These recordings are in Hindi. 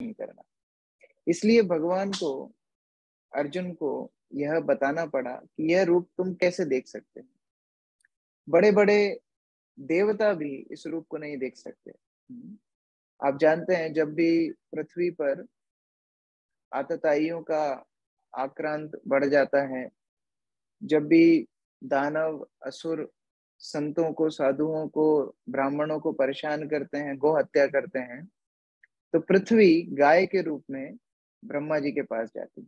करना। इसलिए भगवान को, अर्जुन को यह बताना पड़ा कि यह रूप तुम कैसे देख सकते हो। बड़े बड़े देवता भी इस रूप को नहीं देख सकते। आप जानते हैं, जब भी पृथ्वी पर आतताइयों का आक्रांत बढ़ जाता है, जब भी दानव, असुर संतों को, साधुओं को, ब्राह्मणों को परेशान करते हैं, गौ हत्या करते हैं, तो पृथ्वी गाय के रूप में ब्रह्मा जी के पास जाती है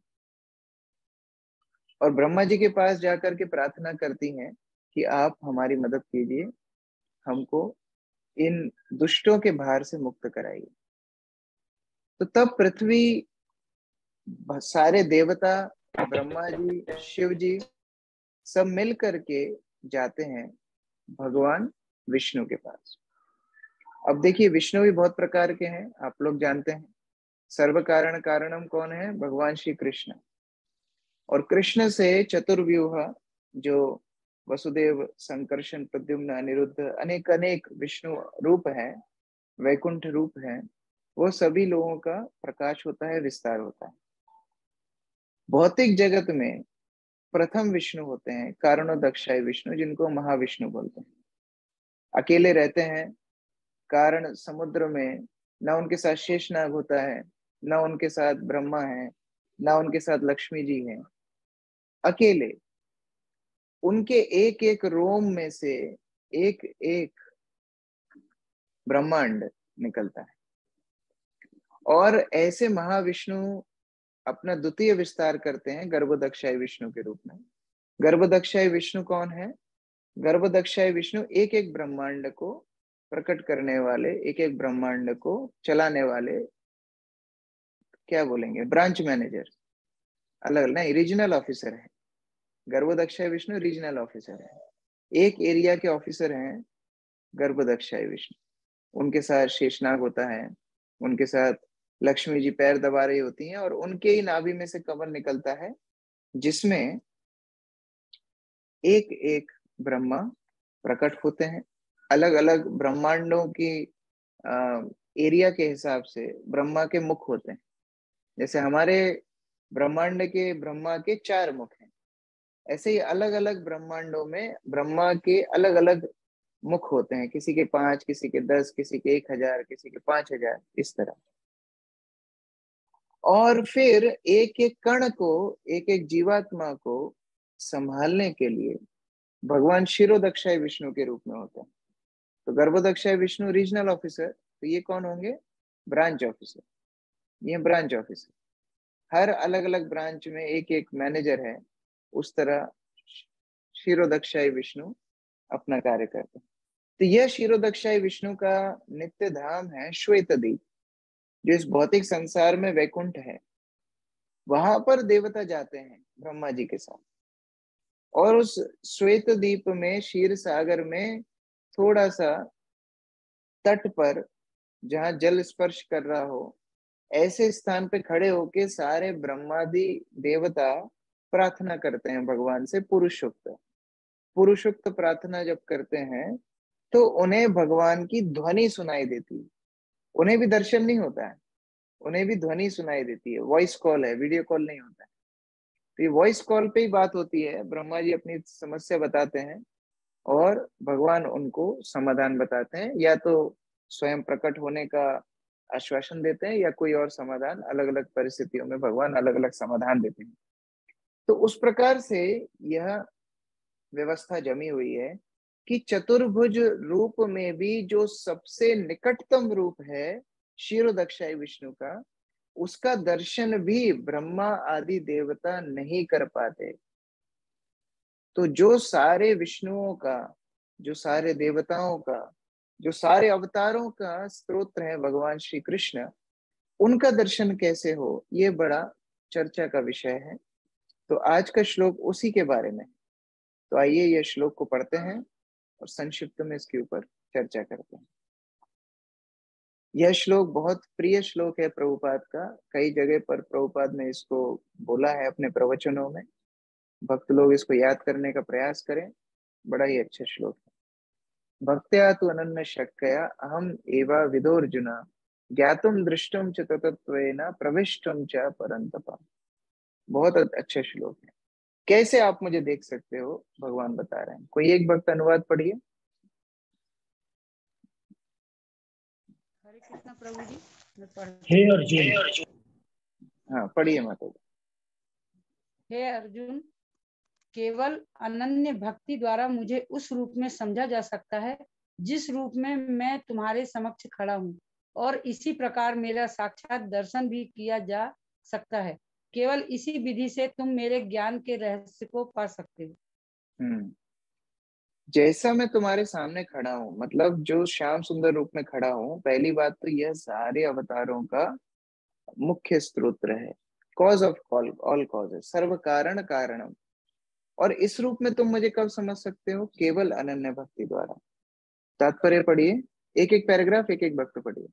और ब्रह्मा जी के पास जाकर के प्रार्थना करती हैं कि आप हमारी मदद कीजिए, हमको इन दुष्टों के भार से मुक्त कराइए। तो तब पृथ्वी, सारे देवता, ब्रह्मा जी, शिव जी, सब मिल करके जाते हैं भगवान विष्णु के पास। अब देखिए, विष्णु भी बहुत प्रकार के हैं, आप लोग जानते हैं। सर्व कारण कारणम कौन है? भगवान श्री कृष्ण। और कृष्ण से चतुर्व्यूह, जो वसुदेव, संकर्षण, प्रद्युम्न, अनिरुद्ध, अनेक अनेक विष्णु रूप हैं, वैकुंठ रूप हैं, वो सभी लोगों का प्रकाश होता है, विस्तार होता है। भौतिक जगत में प्रथम विष्णु होते हैं कारणोदक्षाय विष्णु, जिनको महाविष्णु बोलते हैं। अकेले रहते हैं कारण समुद्र में, ना उनके साथ शेषनाग होता है, ना उनके साथ ब्रह्मा है, ना उनके साथ लक्ष्मी जी हैं। अकेले उनके एक एक रोम में से एक एक ब्रह्मांड निकलता है। और ऐसे महाविष्णु अपना द्वितीय विस्तार करते हैं गर्भोदक्षाय विष्णु के रूप में। गर्भोदक्षाय विष्णु कौन है? गर्भोदक्षाय विष्णु एक एक ब्रह्मांड को प्रकट करने वाले, एक एक ब्रह्मांड को चलाने वाले, क्या बोलेंगे, ब्रांच मैनेजर, अलग अलग नहीं, रीजनल ऑफिसर है। गर्भोदक्षाय विष्णु रीजनल ऑफिसर है, एक एरिया के ऑफिसर हैं गर्भोदक्षाय विष्णु। उनके साथ शेषनाग होता है, उनके साथ लक्ष्मी जी पैर दबा रही होती हैं, और उनके ही नाभि में से कमल निकलता है, जिसमें एक एक ब्रह्मा प्रकट होते हैं। अलग अलग ब्रह्मांडों की एरिया के हिसाब से ब्रह्मा के मुख होते हैं। जैसे हमारे ब्रह्मांड के ब्रह्मा के 4 मुख हैं, ऐसे ही अलग अलग ब्रह्मांडों में ब्रह्मा के अलग अलग मुख होते हैं। किसी के 5, किसी के 10, किसी के 1000, किसी के 5000, इस तरह। और फिर एक एक कण को, एक एक जीवात्मा को संभालने के लिए भगवान क्षीरोदक्षाय विष्णु के रूप में होते हैं। तो गर्भोदक्षाय विष्णु रीजनल ऑफिसर, तो ये कौन होंगे? Branch officer. ये ब्रांच ऑफिसर, हर अलग अलग ब्रांच में एक एक मैनेजर है। उस तरह क्षीरोदक्षाय विष्णु अपना कार्य करते हैं। तो यह क्षीरोदक्षाय विष्णु का नित्य धाम है श्वेत द्वीप, जो इस भौतिक संसार में वैकुंठ है। वहां पर देवता जाते हैं ब्रह्मा जी के साथ, और उस श्वेत द्वीप में, क्षीर सागर में, थोड़ा सा तट पर, जहां जल स्पर्श कर रहा हो, ऐसे स्थान पे खड़े होके सारे ब्रह्मादि देवता प्रार्थना करते हैं भगवान से, पुरुषोक्त। पुरुषोक्त प्रार्थना जब करते हैं तो उन्हें भगवान की ध्वनि सुनाई देती है। उन्हें भी दर्शन नहीं होता है, उन्हें भी ध्वनि सुनाई देती है। वॉइस कॉल है, वीडियो कॉल नहीं होता है। तो ये वॉइस कॉल पे ही बात होती है। ब्रह्मा जी अपनी समस्या बताते हैं और भगवान उनको समाधान बताते हैं, या तो स्वयं प्रकट होने का आश्वासन देते हैं, या कोई और समाधान। अलग अलग परिस्थितियों में भगवान अलग अलग समाधान देते हैं। तो उस प्रकार से यह व्यवस्था जमी हुई है कि चतुर्भुज रूप में भी जो सबसे निकटतम रूप है क्षीरोदक्षाय विष्णु का, उसका दर्शन भी ब्रह्मा आदि देवता नहीं कर पाते। तो जो सारे विष्णुओं का, जो सारे देवताओं का, जो सारे अवतारों का स्त्रोत्र है भगवान श्री कृष्ण, उनका दर्शन कैसे हो, ये बड़ा चर्चा का विषय है। तो आज का श्लोक उसी के बारे में। तो आइए यह श्लोक को पढ़ते हैं और संक्षिप्त में इसके ऊपर चर्चा करते हैं। यह श्लोक बहुत प्रिय श्लोक है प्रभुपाद का। कई जगह पर प्रभुपाद ने इसको बोला है अपने प्रवचनों में। भक्त लोग इसको याद करने का प्रयास करें, बड़ा ही अच्छा श्लोक है। भक्त्या तु अनन्य शक्या अहम एवा विदोर्जुना ज्ञातुम दृष्टुम च तत्त्वेन प्रविष्टुम च परंतप। बहुत अच्छा श्लोक है। कैसे आप मुझे देख सकते हो, भगवान बता रहे हैं। कोई एक भक्त अनुवाद पढ़िए। हरे कृष्णा प्रभु जी, मैं पढ़ती हे हूँ। अर्जुन, हाँ पढ़िए माता जी। हे अर्जुन, केवल अनन्य भक्ति द्वारा मुझे उस रूप में समझा जा सकता है जिस रूप में मैं तुम्हारे समक्ष खड़ा हूँ, और इसी प्रकार मेरा साक्षात दर्शन भी किया जा सकता है। केवल इसी विधि से तुम मेरे ज्ञान के रहस्य को पा सकते हो। जैसा मैं तुम्हारे सामने खड़ा हूँ, मतलब जो श्याम सुंदर रूप में खड़ा हूँ, पहली बात तो यह सारे अवतारों का मुख्य स्त्रोत्र है, कॉज ऑफ ऑल कॉजेज, सर्व कारण कारणम। और इस रूप में तुम मुझे कब समझ सकते हो? केवल अनन्य भक्ति द्वारा। तात्पर्य पढ़िए, एक एक पैराग्राफ, एक एक भक्त पढ़िए।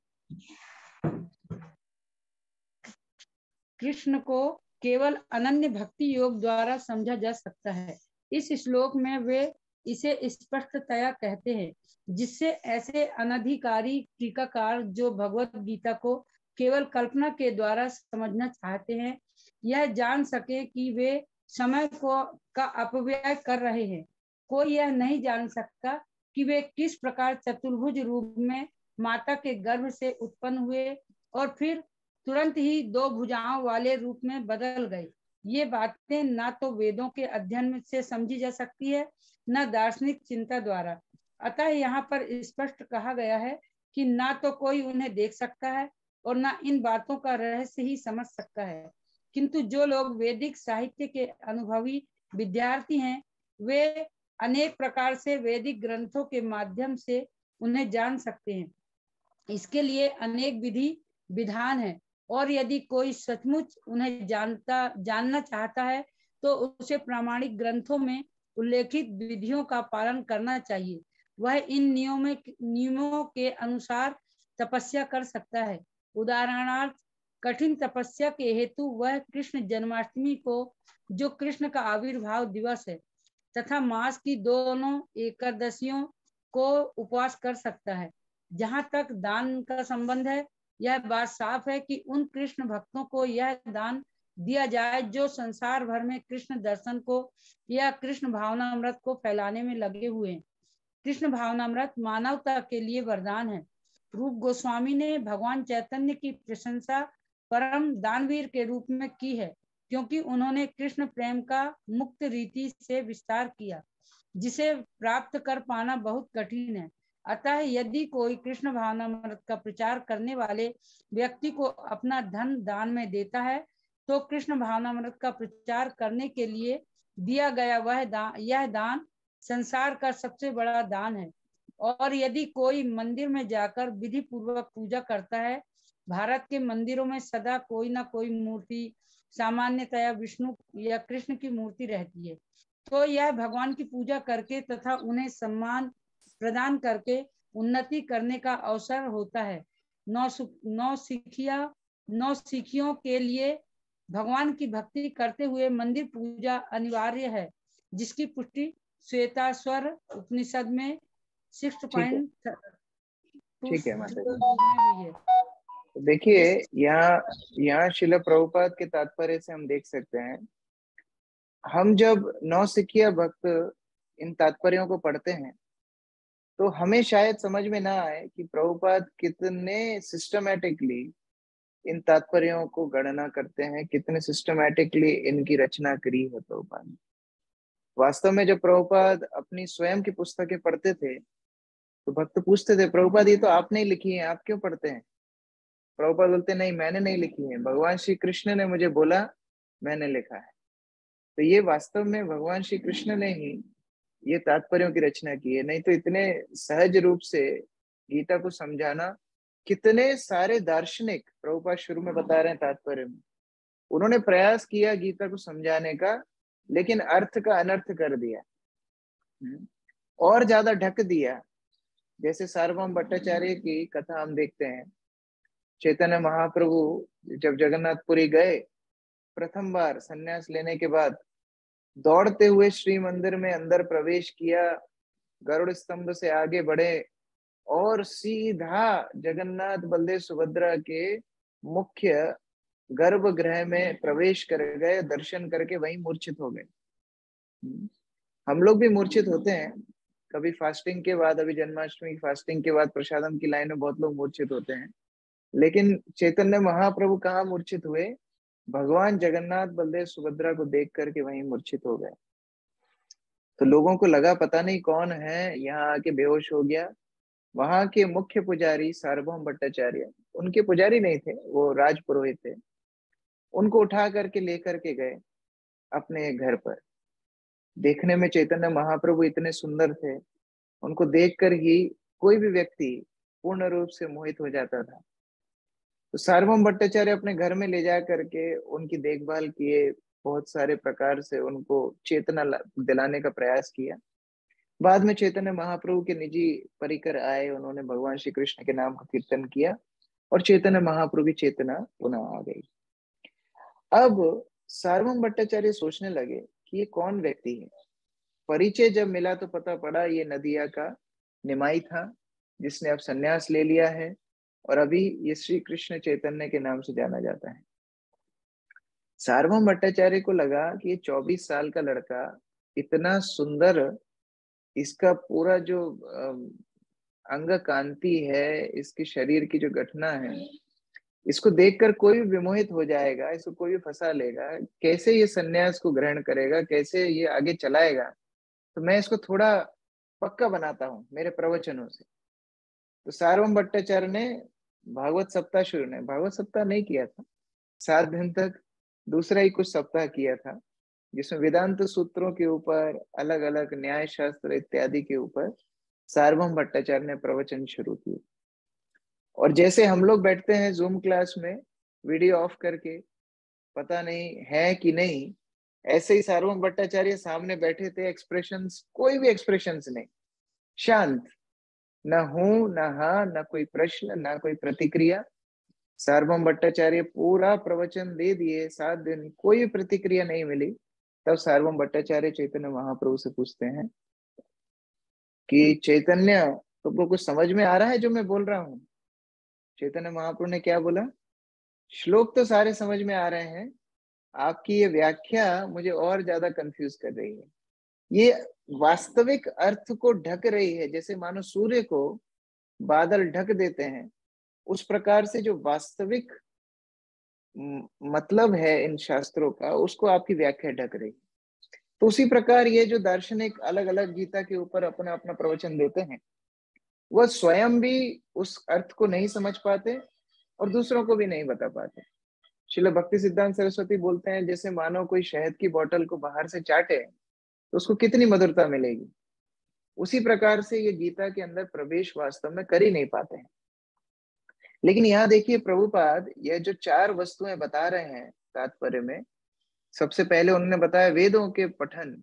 कृष्ण को केवल अनन्य भक्ति योग द्वारा समझा जा सकता है। इस श्लोक में वे इसे स्पष्टतया कहते हैं, जिससे ऐसे अनधिकारी टीकाकार जो भगवत गीता को केवल कल्पना के द्वारा समझना चाहते हैं, यह जान सके कि वे समय का अपव्यय कर रहे हैं। कोई यह नहीं जान सकता कि वे किस प्रकार चतुर्भुज रूप में माता के गर्भ से उत्पन्न हुए और फिर तुरंत ही 2 भुजाओं वाले रूप में बदल गए। ये बातें ना तो वेदों के अध्ययन से समझी जा सकती है, न दार्शनिक चिंता द्वारा। अतः यहाँ पर स्पष्ट कहा गया है कि ना तो कोई उन्हें देख सकता है और ना इन बातों का रहस्य ही समझ सकता है। किंतु जो लोग वैदिक साहित्य के अनुभवी विद्यार्थी हैं, वे अनेक प्रकार से वैदिक ग्रंथों के माध्यम से उन्हें जान सकते हैं। इसके लिए अनेक विधि विधान है, और यदि कोई सचमुच उन्हें जानना चाहता है तो उसे प्रामाणिक ग्रंथों में उल्लेखित विधियों का पालन करना चाहिए। वह इन नियमों के अनुसार तपस्या कर सकता है। उदाहरणार्थ, कठिन तपस्या के हेतु वह कृष्ण जन्माष्टमी को, जो कृष्ण का आविर्भाव दिवस है, तथा मास की दोनों एकादशियों को उपवास कर सकता है। जहाँ तक दान का संबंध है, यह बात साफ है कि उन कृष्ण भक्तों को यह दान दिया जाए जो संसार भर में कृष्ण दर्शन को या कृष्ण भावनामृत को फैलाने में लगे हुए हैं। कृष्ण भावनामृत मानवता के लिए वरदान है। रूप गोस्वामी ने भगवान चैतन्य की प्रशंसा परम दानवीर के रूप में की है, क्योंकि उन्होंने कृष्ण प्रेम का मुक्त रीति से विस्तार किया, जिसे प्राप्त कर पाना बहुत कठिन है। अतः यदि कोई कृष्ण भावनामृत का प्रचार करने वाले व्यक्ति को अपना धन दान में देता है, तो कृष्ण भावनामृत का प्रचार करने के लिए दिया गया यह दान संसार का सबसे बड़ा दान है। और यदि कोई मंदिर में जाकर विधि पूर्वक पूजा करता है, भारत के मंदिरों में सदा कोई ना कोई मूर्ति, सामान्यतया विष्णु या कृष्ण की मूर्ति रहती है, तो यह भगवान की पूजा करके तथा उन्हें सम्मान प्रदान करके उन्नति करने का अवसर होता है। नौ सिखियों के लिए भगवान की भक्ति करते हुए मंदिर पूजा अनिवार्य है, जिसकी पुष्टि श्वेताश्वर उपनिषद में 6.2 ठीक है माता जी। हुई है। तो देखिए, यहाँ शिला प्रभुपाद के तात्पर्य से हम देख सकते हैं, हम जब नौसिखिया भक्त इन तात्पर्यों को पढ़ते हैं तो हमें शायद समझ में ना आए कि प्रभुपाद कितने सिस्टमैटिकली इन तात्पर्यों को गणना करते हैं, कितने सिस्टमैटिकली इनकी रचना करी है प्रभुपाद ने। वास्तव में जब प्रभुपाद अपनी स्वयं की पुस्तकें पढ़ते थे तो भक्त पूछते थे, प्रभुपाद ये तो आपने ही लिखी है, आप क्यों पढ़ते हैं? प्रभुपाद बोलते, नहीं मैंने नहीं लिखी है, भगवान श्री कृष्ण ने मुझे बोला, मैंने लिखा है। तो ये वास्तव में भगवान श्री कृष्ण ने ही ये तात्पर्यों की रचना की है, नहीं तो इतने सहज रूप से गीता को समझाना, कितने सारे दार्शनिक, प्रभुपाद शुरू में बता रहे हैं तात्पर्य में, उन्होंने प्रयास किया गीता को समझाने का, लेकिन अर्थ का अनर्थ कर दिया और ज्यादा ढक दिया। जैसे सार्वभौम भट्टाचार्य की कथा हम देखते हैं, चैतन्य महाप्रभु जब जगन्नाथपुरी गए, प्रथम बार संन्यास लेने के बाद दौड़ते हुए श्री मंदिर में अंदर प्रवेश किया, गरुड़ स्तंभ से आगे बढ़े, और सीधा जगन्नाथ बलदेव सुभद्रा के मुख्य गर्भगृह में प्रवेश कर गए, दर्शन करके वहीं मूर्छित हो गए। हम लोग भी मूर्छित होते हैं कभी फास्टिंग के बाद, अभी जन्माष्टमी की फास्टिंग के बाद प्रसादम की लाइन में बहुत लोग मूर्छित होते हैं, लेकिन चैतन्य महाप्रभु कहाँ मूर्छित हुए? भगवान जगन्नाथ बलदेव सुभद्रा को देख करके वहीं मूर्छित हो गए। तो लोगों को लगा पता नहीं कौन है, यहाँ आके बेहोश हो गया। वहां के मुख्य पुजारी सार्वभौम भट्टाचार्य, उनके पुजारी नहीं थे, वो राज पुरोहित थे, उनको उठा करके लेकर के गए अपने घर पर। देखने में चैतन्य महाप्रभु इतने सुंदर थे, उनको देखकर ही कोई भी व्यक्ति पूर्ण रूप से मोहित हो जाता था। तो सार्वभौम भट्टाचार्य अपने घर में ले जा करके उनकी देखभाल किए, बहुत सारे प्रकार से उनको चेतना दिलाने का प्रयास किया। बाद में चैतन्य महाप्रभु के निजी परिकर आए, उन्होंने भगवान श्री कृष्ण के नाम का कीर्तन किया और चैतन्य महाप्रभु की चेतना पुनः आ गई। अब सार्वभौम भट्टाचार्य सोचने लगे कि ये कौन व्यक्ति है। परिचय जब मिला तो पता पड़ा ये नदिया का निमाई था, जिसने अब संन्यास ले लिया है और अभी ये श्री कृष्ण चैतन्य के नाम से जाना जाता है। सार्वभौम भट्टाचार्य को लगा कि ये 24 साल का लड़का इतना सुंदर, इसका पूरा जो अंग कांति है, इसके शरीर की जो गठना है, इसको देखकर कोई भी विमोहित हो जाएगा, इसको कोई भी फंसा लेगा, कैसे ये सन्यास को ग्रहण करेगा, कैसे ये आगे चलाएगा। तो मैं इसको थोड़ा पक्का बनाता हूँ मेरे प्रवचनों से। तो सार्वभौम भट्टाचार्य ने भागवत सप्ताह नहीं किया था, 7 दिन तक दूसरा ही कुछ सप्ताह किया था, जिसमें वेदांत सूत्रों के ऊपर, अलग अलग न्याय शास्त्र इत्यादि के ऊपर सार्वभौम भट्टाचार्य ने प्रवचन शुरू किए। और जैसे हम लोग बैठते हैं जूम क्लास में वीडियो ऑफ करके, पता नहीं है कि नहीं, ऐसे ही सार्वभौम भट्टाचार्य सामने बैठे थे, एक्सप्रेशंस, कोई भी एक्सप्रेशंस नहीं, शांत, न हूं न हाँ, न कोई प्रश्न, न कोई प्रतिक्रिया। सार्वभौम भट्टाचार्य पूरा प्रवचन दे दिए, 7 दिन कोई प्रतिक्रिया नहीं मिली। तब सार्वभौम भट्टाचार्य चैतन्य महाप्रभु से पूछते हैं कि चैतन्य, तुमको कुछ समझ में आ रहा है जो मैं बोल रहा हूँ? चैतन्य महाप्रभु ने क्या बोला? श्लोक तो सारे समझ में आ रहे हैं, आपकी ये व्याख्या मुझे और ज्यादा कंफ्यूज कर रही है। ये वास्तविक अर्थ को ढक रही है, जैसे मानो सूर्य को बादल ढक देते हैं, उस प्रकार से जो वास्तविक मतलब है इन शास्त्रों का, उसको आपकी व्याख्या ढक रही है। तो उसी प्रकार ये जो दार्शनिक अलग अलग गीता के ऊपर अपना अपना प्रवचन देते हैं, वह स्वयं भी उस अर्थ को नहीं समझ पाते और दूसरों को भी नहीं बता पाते। श्रील भक्ति सिद्धांत सरस्वती बोलते हैं, जैसे मानो कोई शहद की बोतल को बाहर से चाटे तो उसको कितनी मधुरता मिलेगी, उसी प्रकार से ये गीता के अंदर प्रवेश वास्तव में कर ही नहीं पाते हैं। लेकिन यहाँ देखिए प्रभुपाद यह जो 4 वस्तुएं बता रहे हैं तात्पर्य में, सबसे पहले उन्होंने बताया वेदों के पठन,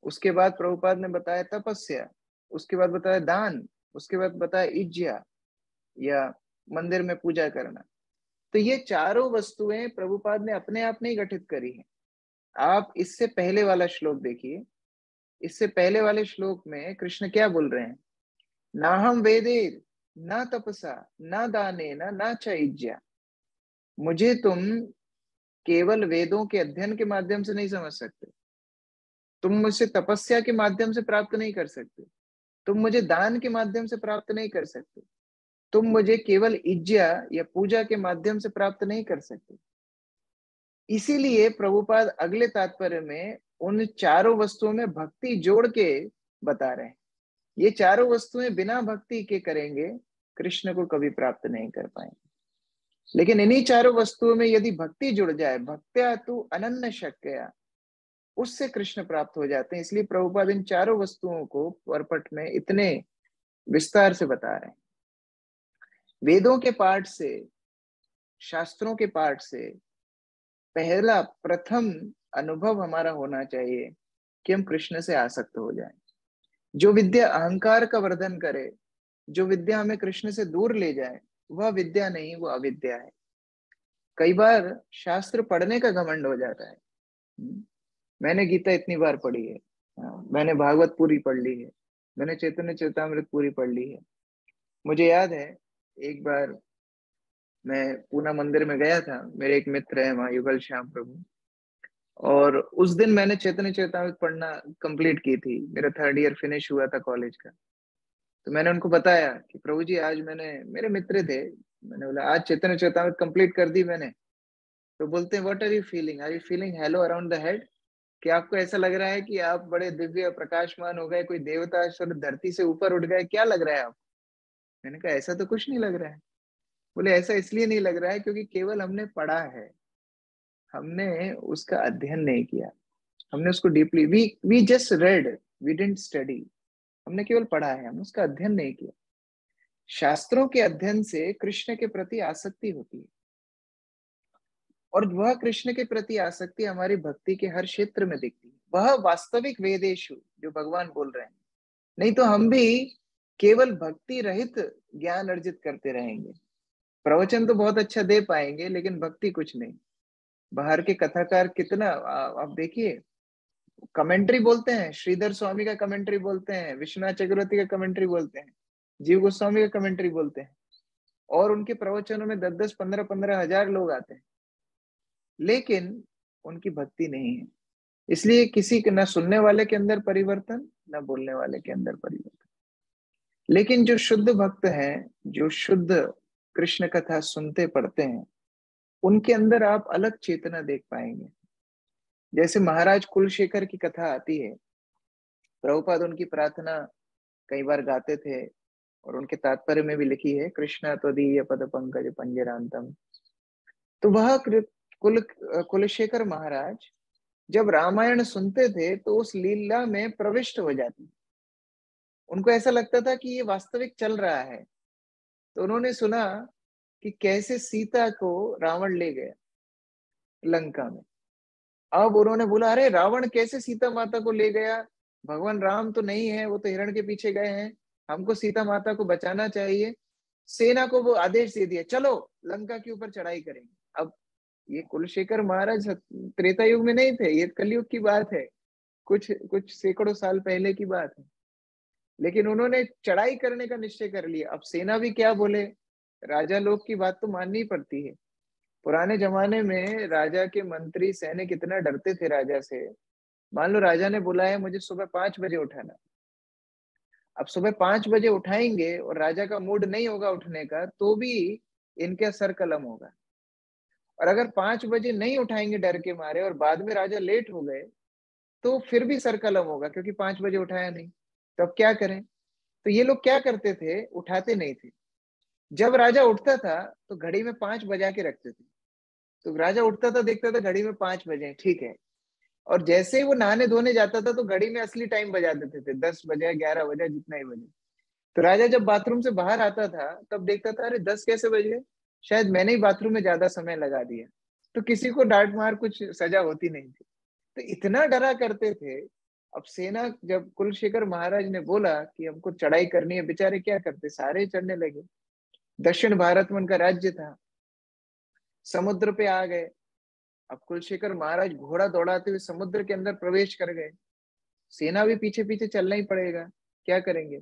उसके बाद प्रभुपाद ने बताया तपस्या, उसके बाद बताया दान, उसके बाद बताया इज्या या मंदिर में पूजा करना। तो ये चारों वस्तुएं प्रभुपाद ने अपने आप नहीं गठित करी है। आप इससे पहले वाला श्लोक देखिए, इससे पहले वाले श्लोक में कृष्ण क्या बोल रहे हैं? ना हम वेदे ना तपसा ना दाने ना च इज्या, मुझे तुम केवल वेदों के अध्ययन के माध्यम से नहीं समझ सकते, तुम मुझसे तपस्या के माध्यम से प्राप्त नहीं कर सकते, तुम मुझे दान के माध्यम से प्राप्त नहीं कर सकते, तुम मुझे केवल इज्या या पूजा के माध्यम से प्राप्त नहीं कर सकते। इसीलिए प्रभुपाद अगले तात्पर्य में उन चारों वस्तुओं में भक्ति जोड़ के बता रहे हैं। ये चारों वस्तुएं बिना भक्ति के करेंगे कृष्ण को कभी प्राप्त नहीं कर पाएंगे, लेकिन इन्हीं चारों वस्तुओं में यदि भक्ति जुड़ जाए, भक्त्या तु अनन्य शक्या, उससे कृष्ण प्राप्त हो जाते हैं। इसलिए प्रभुपाद इन चारों वस्तुओं को परपट में इतने विस्तार से बता रहे हैं। वेदों के पाठ से, शास्त्रों के पाठ से पहला प्रथम अनुभव हमारा होना चाहिए कि हम कृष्ण से आसक्त हो जाएं। जो विद्या अहंकार का वर्धन करे, जो विद्या हमें कृष्ण से दूर ले जाए, वह विद्या नहीं, वो अविद्या है। कई बार शास्त्र पढ़ने का घमंड हो जाता है, मैंने गीता इतनी बार पढ़ी है, मैंने भागवत पूरी पढ़ ली है, मैंने चैतन्य चरितामृत पूरी पढ़ ली है, मुझे याद है एक बार मैं पूना मंदिर में गया था, मेरे एक मित्र है वहाँ, युगल श्याम प्रभु, और उस दिन मैंने चैतन्य चेतावनी पढ़ना कंप्लीट की थी। मेरा 3rd ईयर फिनिश हुआ था कॉलेज का। तो मैंने उनको बताया कि प्रभु जी आज मैंने, मेरे मित्र थे, मैंने बोला आज चैतन्य चेतावनी कंप्लीट कर दी मैंने। तो बोलते हैं what are you feeling hello around the head? कि आपको ऐसा लग रहा है कि आप बड़े दिव्य प्रकाशमान हो गए, कोई देवता स्वर धरती से ऊपर उठ गए, क्या लग रहा है आपको? मैंने कहा ऐसा तो कुछ नहीं लग रहा है। बोले ऐसा इसलिए नहीं लग रहा है क्योंकि केवल हमने पढ़ा है, हमने उसका अध्ययन नहीं किया, हमने उसको deeply, we just read, we didn't study. हमने केवल पढ़ा है, हमने उसका अध्ययन नहीं किया। शास्त्रों के अध्ययन से कृष्ण के प्रति आसक्ति होती है, और वह कृष्ण के प्रति आसक्ति हमारी भक्ति के हर क्षेत्र में दिखती है। वह वास्तविक वेदेशु जो भगवान बोल रहे हैं। नहीं तो हम भी केवल भक्ति रहित ज्ञान अर्जित करते रहेंगे। प्रवचन तो बहुत अच्छा दे पाएंगे लेकिन भक्ति कुछ नहीं। बाहर के कथाकार कितना, आप देखिए, कमेंट्री बोलते हैं, श्रीधर स्वामी का कमेंट्री बोलते हैं, विश्वनाथ चक्रवर्ती का कमेंट्री बोलते हैं, जीव गोस्वामी का कमेंट्री बोलते हैं, और उनके प्रवचनों में 10-10, 15-15 हजार लोग आते हैं, लेकिन उनकी भक्ति नहीं है। इसलिए किसी के, न सुनने वाले के अंदर परिवर्तन, न बोलने वाले के अंदर परिवर्तन। लेकिन जो शुद्ध भक्त हैं, जो शुद्ध कृष्ण कथा सुनते पढ़ते हैं, उनके अंदर आप अलग चेतना देख पाएंगे। जैसे महाराज कुलशेखर की कथा आती है, प्रभुपाद उनकी प्रार्थना कई बार गाते थे, और उनके तात्पर्य में भी लिखी है, कृष्णा त्वदीय पद पंकज पंजरांतम। तो वह कुलशेखर महाराज जब रामायण सुनते थे तो उस लीला में प्रविष्ट हो जाते। उनको ऐसा लगता था कि ये वास्तविक चल रहा है। तो उन्होंने सुना कि कैसे सीता को रावण ले गया लंका में। अब उन्होंने बोला अरे रावण कैसे सीता माता को ले गया, भगवान राम तो नहीं है, वो तो हिरण के पीछे गए हैं, हमको सीता माता को बचाना चाहिए। सेना को वो आदेश दे दिया, चलो लंका के ऊपर चढ़ाई करेंगे। अब ये कुलशेखर महाराज त्रेता युग में नहीं थे, ये कलयुग की बात है, कुछ कुछ सैकड़ों साल पहले की बात है। लेकिन उन्होंने चढ़ाई करने का निश्चय कर लिया। अब सेना भी क्या बोले, राजा लोग की बात तो माननी पड़ती है। पुराने जमाने में राजा के मंत्री सैनिक कितना डरते थे राजा से। मान लो राजा ने बोला है मुझे सुबह 5 बजे उठाना, अब सुबह 5 बजे उठाएंगे और राजा का मूड नहीं होगा उठने का, तो भी इनका सर कलम होगा। और अगर 5 बजे नहीं उठाएंगे डर के मारे और बाद में राजा लेट हो गए, तो फिर भी सर कलम होगा क्योंकि 5 बजे उठाया नहीं। तो अब क्या करें? तो ये लोग क्या करते थे, उठाते नहीं थे। जब राजा उठता था तो घड़ी में 5 बजा के रखते थे। तो राजा उठता था, देखता था घड़ी में 5 बजे, ठीक है। और जैसे ही वो नहाने धोने जाता था तो घड़ी में असली टाइम बजा देते थे, 10 बजे, 11 बजे, जितना ही बजे। तो राजा जब बाथरूम से बाहर आता था तब देखता था अरे 10 कैसे बजे, शायद मैंने ही बाथरूम में ज्यादा समय लगा दिया। तो किसी को डांट मार कुछ सजा होती नहीं थी। तो इतना डरा करते थे। अब सेना, जब कुलशेखर महाराज ने बोला कि हमको चढ़ाई करनी है, बेचारे क्या करते, सारे चढ़ने लगे। दक्षिण भारत में उनका राज्य था, समुद्र पे आ गए। अब कुलशेखर महाराज घोड़ा दौड़ाते हुए समुद्र के अंदर प्रवेश कर गए। सेना भी पीछे पीछे चलना ही पड़ेगा, क्या करेंगे।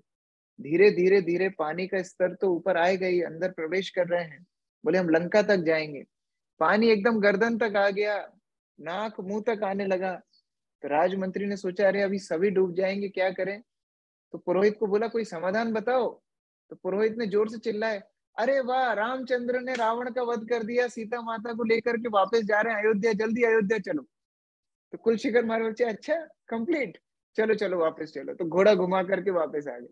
धीरे धीरे धीरे पानी का स्तर तो ऊपर आएगा ही, अंदर प्रवेश कर रहे हैं। बोले हम लंका तक जाएंगे। पानी एकदम गर्दन तक आ गया, नाक मुंह तक आने लगा। तो राजमंत्री ने सोचा अरे अभी सभी डूब जाएंगे, क्या करें। तो पुरोहित को बोला कोई समाधान बताओ। तो पुरोहित ने जोर से चिल्लाए, अरे वाह, रामचंद्र ने रावण का वध कर दिया, सीता माता को लेकर के वापस जा रहे हैं अयोध्या, जल्दी अयोध्या चलो। तो कुलशेखर महाराज बोले अच्छा कंप्लीट, चलो चलो वापस चलो। तो घोड़ा घुमा करके वापस आ गए।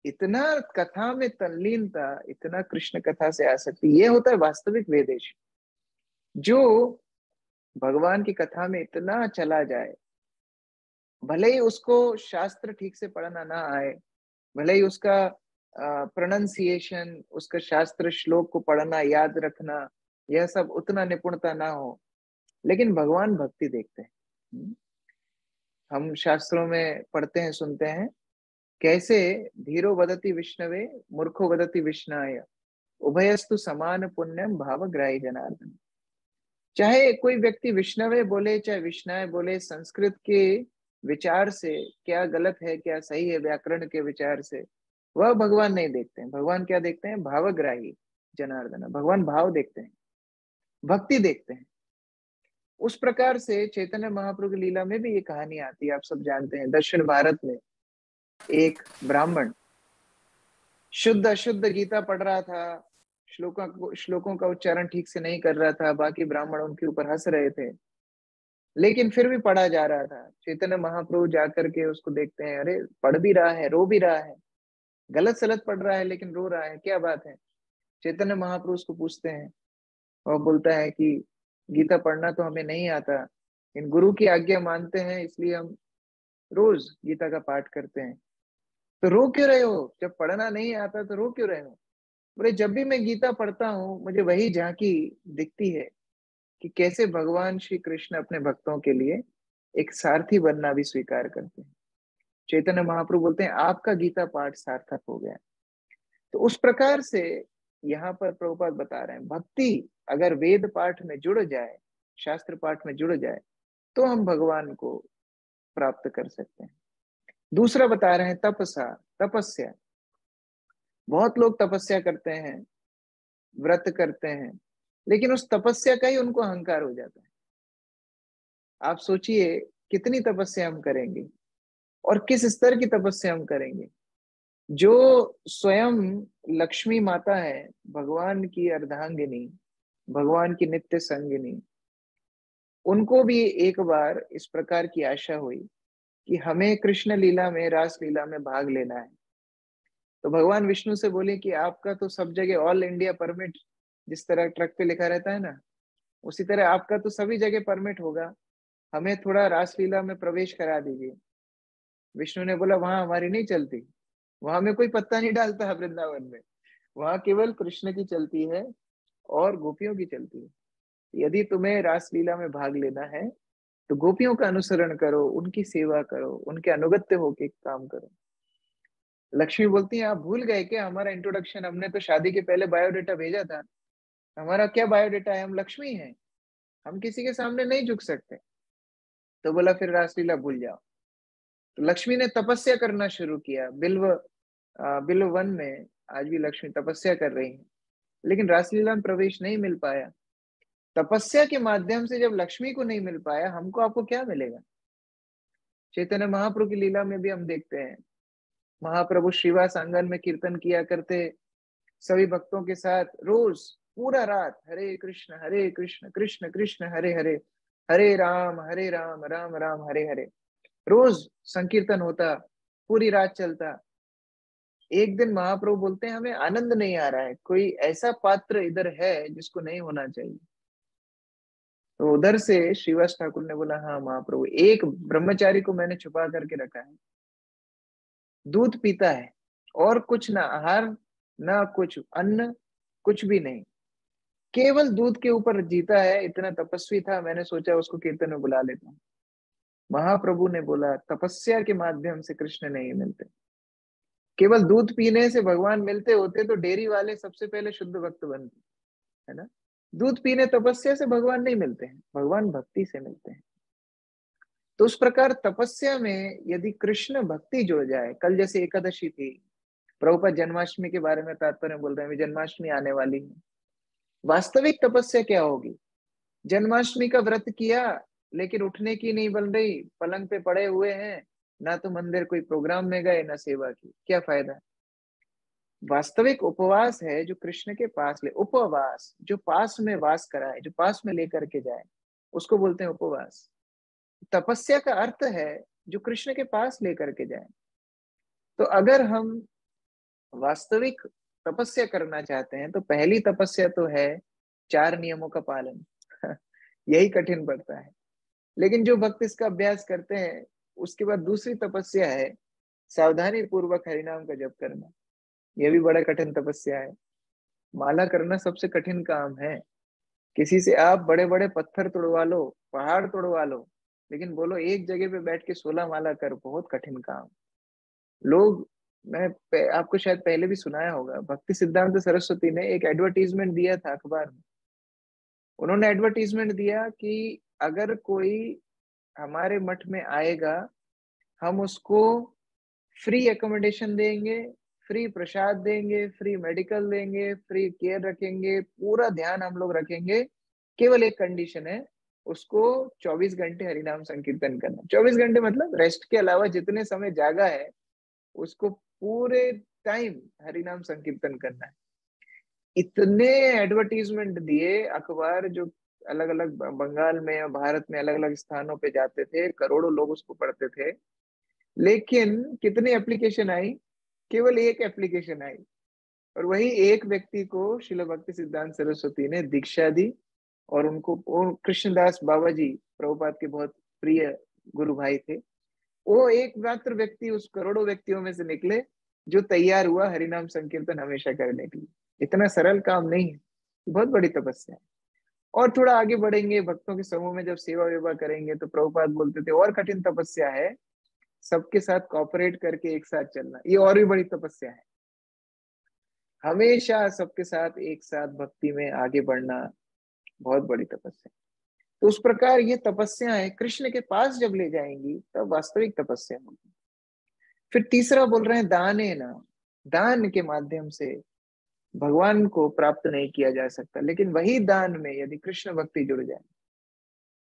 इतना कथा में तल्लीनता, इतना कृष्ण कथा से आसक्ति, ये होता है वास्तविक वेदेश। जो भगवान की कथा में इतना चला जाए, भले ही उसको शास्त्र ठीक से पढ़ना ना आए, भले ही उसका प्रोनाउंसिएशन, उसका शास्त्र श्लोक को पढ़ना, याद रखना, यह सब उतना निपुणता ना हो, लेकिन भगवान भक्ति देखते हैं। हम शास्त्रों में पढ़ते हैं, सुनते हैं, कैसे धीरो वदति विष्णवे मूर्खो वदति विष्णाय उभयस्तु समान पुण्यम भावग्राही जनार्दन। चाहे कोई व्यक्ति विष्णवे बोले चाहे विष्णाय बोले, संस्कृत के विचार से क्या गलत है क्या सही है, व्याकरण के विचार से, वह भगवान नहीं देखते हैं। भगवान क्या देखते हैं? भावग्राही जनार्दन, भगवान भाव देखते हैं, भक्ति देखते हैं। उस प्रकार से चैतन्य महाप्रभु की लीला में भी ये कहानी आती है। आप सब जानते हैं, दक्षिण भारत में एक ब्राह्मण शुद्ध अशुद्ध गीता पढ़ रहा था, श्लोकों का उच्चारण ठीक से नहीं कर रहा था, बाकी ब्राह्मण उनके ऊपर हंस रहे थे, लेकिन फिर भी पढ़ा जा रहा था। चैतन्य महाप्रभु जाकर के उसको देखते हैं, अरे पढ़ भी रहा है, रो भी रहा है, गलत सलत पढ़ रहा है लेकिन रो रहा है, क्या बात है? चैतन्य महाप्रभु उसको पूछते हैं और बोलता है कि गीता पढ़ना तो हमें नहीं आता, इन गुरु की आज्ञा मानते हैं, इसलिए हम रोज गीता का पाठ करते हैं। तो रो क्यों रहे हो? जब पढ़ना नहीं आता तो रो क्यों रहे हो? बोले, जब भी मैं गीता पढ़ता हूँ मुझे वही झांकी दिखती है कि कैसे भगवान श्री कृष्ण अपने भक्तों के लिए एक सारथी बनना भी स्वीकार करते हैं। चैतन्य महाप्रभु बोलते हैं आपका गीता पाठ सार्थक हो गया। तो उस प्रकार से यहाँ पर प्रभुपाद बता रहे हैं, भक्ति अगर वेद पाठ में जुड़ जाए, शास्त्र पाठ में जुड़ जाए, तो हम भगवान को प्राप्त कर सकते हैं। दूसरा बता रहे हैं तपस्या। बहुत लोग तपस्या करते हैं, व्रत करते हैं, लेकिन उस तपस्या का ही उनको अहंकार हो जाता है। आप सोचिए कितनी तपस्या हम करेंगे और किस स्तर की तपस्या हम करेंगे। जो स्वयं लक्ष्मी माता है, भगवान की अर्धांगिनी, भगवान की नित्य संगिनी, उनको भी एक बार इस प्रकार की आशा हुई कि हमें कृष्ण लीला में, रास लीला में भाग लेना है। तो भगवान विष्णु से बोले कि आपका तो सब जगह ऑल इंडिया परमिट, जिस तरह ट्रक पे लिखा रहता है ना, उसी तरह आपका तो सभी जगह परमिट होगा, हमें थोड़ा रासलीला में प्रवेश करा दीजिए। विष्णु ने बोला वहां हमारी नहीं चलती, वहां में कोई पत्ता नहीं डालता है वृंदावन में, वहां केवल कृष्ण की चलती है और गोपियों की चलती है। यदि तुम्हें रासलीला में भाग लेना है तो गोपियों का अनुसरण करो, उनकी सेवा करो, उनके अनुगत्य होके काम करो। लक्ष्मी बोलती है आप भूल गए क्या हमारा इंट्रोडक्शन? हमने तो शादी के पहले बायोडेटा भेजा था। हमारा क्या बायोडेटा है? हम लक्ष्मी हैं, हम किसी के सामने नहीं झुक सकते। तो बोला फिर रासलीला भूल जाओ। तो लक्ष्मी ने तपस्या करना शुरू किया। बिल्व वन में आज भी लक्ष्मी तपस्या कर रही है, लेकिन रासलीला में प्रवेश नहीं मिल पाया। तपस्या के माध्यम से जब लक्ष्मी को नहीं मिल पाया, हमको आपको क्या मिलेगा? चैतन्य महाप्रभु की लीला में भी हम देखते हैं, महाप्रभु श्रीवास आंगन में कीर्तन किया करते, सभी भक्तों के साथ रोज पूरा रात हरे कृष्ण कृष्ण कृष्ण हरे हरे, हरे राम राम राम हरे हरे, रोज संकीर्तन होता, पूरी रात चलता। एक दिन महाप्रभु बोलते हैं हमें आनंद नहीं आ रहा है, कोई ऐसा पात्र इधर है जिसको नहीं होना चाहिए। तो उधर से श्रीवास ठाकुर ने बोला हाँ महाप्रभु, एक ब्रह्मचारी को मैंने छुपा करके रखा है, दूध पीता है और कुछ ना आहार ना कुछ अन्न, कुछ भी नहीं, केवल दूध के ऊपर जीता है, इतना तपस्वी था, मैंने सोचा उसको कीर्तन में बुला लेता हूँ। महाप्रभु ने बोला तपस्या के माध्यम से कृष्ण नहीं मिलते, केवल दूध पीने से भगवान मिलते होते तो डेयरी वाले सबसे पहले शुद्ध भक्त बनते, है ना। दूध पीने तपस्या से भगवान नहीं मिलते हैं, भगवान भक्ति से मिलते हैं। तो उस प्रकार तपस्या में यदि कृष्ण भक्ति जुड़ जाए, कल जैसे एकादशी थी, प्रभुपाद जन्माष्टमी के बारे में तात्पर्य बोल रहे हैं, जन्माष्टमी आने वाली है। वास्तविक तपस्या क्या होगी? जन्माष्टमी का व्रत किया लेकिन उठने की नहीं बन रही, पलंग पे पड़े हुए हैं, ना तो मंदिर कोई प्रोग्राम में गए ना सेवा की, क्या फायदा? वास्तविक उपवास है जो कृष्ण के पास ले, उपवास जो पास में वास कराए, जो पास में लेकर के जाए, उसको बोलते हैं उपवास। तपस्या का अर्थ है जो कृष्ण के पास लेकर के जाए। तो अगर हम वास्तविक तपस्या करना चाहते हैं तो पहली तपस्या तो है 4 नियमों का पालन यही कठिन पड़ता है, लेकिन जो भक्त इसका अभ्यास करते हैं, उसके बाद दूसरी तपस्या है सावधानी पूर्वक हरिनाम का जप करना। यह भी बड़ा कठिन तपस्या है। माला करना सबसे कठिन काम है। किसी से आप बड़े बड़े पत्थर तोड़वा लो, पहाड़ तोड़वा लो, लेकिन बोलो एक जगह पे बैठ के 16 माला कर, बहुत कठिन काम। लोग, आपको शायद पहले भी सुनाया होगा, भक्ति सिद्धांत सरस्वती ने एक एडवर्टीजमेंट दिया था अखबार में। उन्होंने एडवर्टीजमेंट दिया कि अगर कोई हमारे मठ में आएगा, हम उसको फ्री एकोमोडेशन देंगे, फ्री प्रसाद देंगे, फ्री मेडिकल देंगे, फ्री केयर रखेंगे, पूरा ध्यान हम लोग रखेंगे। केवल एक कंडीशन है, उसको 24 घंटे हरिनाम संकीर्तन करना। 24 घंटे मतलब रेस्ट के अलावा जितने समय जागा है उसको पूरे टाइम हरिनाम संकीर्तन करना है। इतने एडवर्टीजमेंट दिए अखबार, जो अलग अलग बंगाल में और भारत में अलग अलग स्थानों पे जाते थे, करोड़ों लोग उसको पढ़ते थे। लेकिन कितनी एप्लीकेशन आई? केवल एक एप्लीकेशन आई, और वही एक व्यक्ति को श्रील भक्ति सिद्धांत सरस्वती ने दीक्षा दी, और उनको कृष्णदास बाबा जी प्रभुपाद के बहुत प्रिय गुरु भाई थे। वो एक मात्र व्यक्ति उस करोड़ों व्यक्तियों में से निकले जो तैयार हुआ हरिनाम संकीर्तन हमेशा करने के लिए। इतना सरल काम नहीं है, बहुत बड़ी तपस्या है। और थोड़ा आगे बढ़ेंगे, भक्तों के समूह में जब सेवा वेवा करेंगे तो प्रभुपाद बोलते थे और कठिन तपस्या है सबके साथ कॉपरेट करके एक साथ चलना, ये और भी बड़ी तपस्या है। हमेशा सबके साथ एक साथ भक्ति में आगे बढ़ना बहुत बड़ी तपस्या। तो उस प्रकार ये तपस्याएं कृष्ण के पास जब ले जाएंगी तब वास्तविक तपस्या होगी। फिर तीसरा बोल रहे हैं दाने ना, दान के माध्यम से भगवान को प्राप्त नहीं किया जा सकता, लेकिन वही दान में यदि कृष्ण भक्ति जुड़ जाए।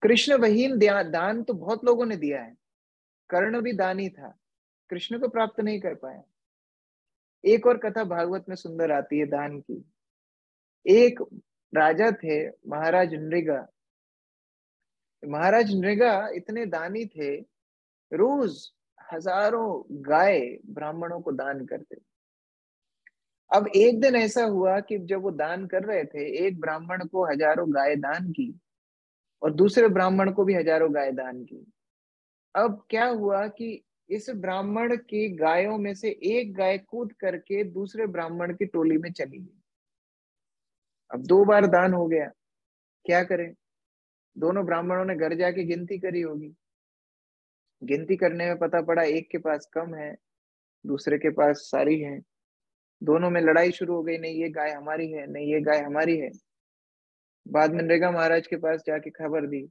कृष्ण वहीन दान तो बहुत लोगों ने दिया है, कर्ण भी दानी था, कृष्ण को प्राप्त नहीं कर पाया। एक और कथा भागवत में सुंदर आती है दान की। एक राजा थे महाराज नृगा। महाराज नृगा इतने दानी थे, रोज हजारों गाय ब्राह्मणों को दान करते। अब एक दिन ऐसा हुआ कि जब वो दान कर रहे थे, एक ब्राह्मण को हजारों गाय दान की और दूसरे ब्राह्मण को भी हजारों गाय दान की। अब क्या हुआ कि इस ब्राह्मण की गायों में से एक गाय कूद करके दूसरे ब्राह्मण की टोली में चली गई। अब 2 बार दान हो गया, क्या करें? दोनों ब्राह्मणों ने घर जाके गिनती करी होगी। गिनती करने में पता पड़ा एक के पास कम है, दूसरे के पास सारी है। दोनों में लड़ाई शुरू हो गई, नहीं ये गाय हमारी है, नहीं ये गाय हमारी है। बाद में नृगा महाराज के पास जाके खबर दी।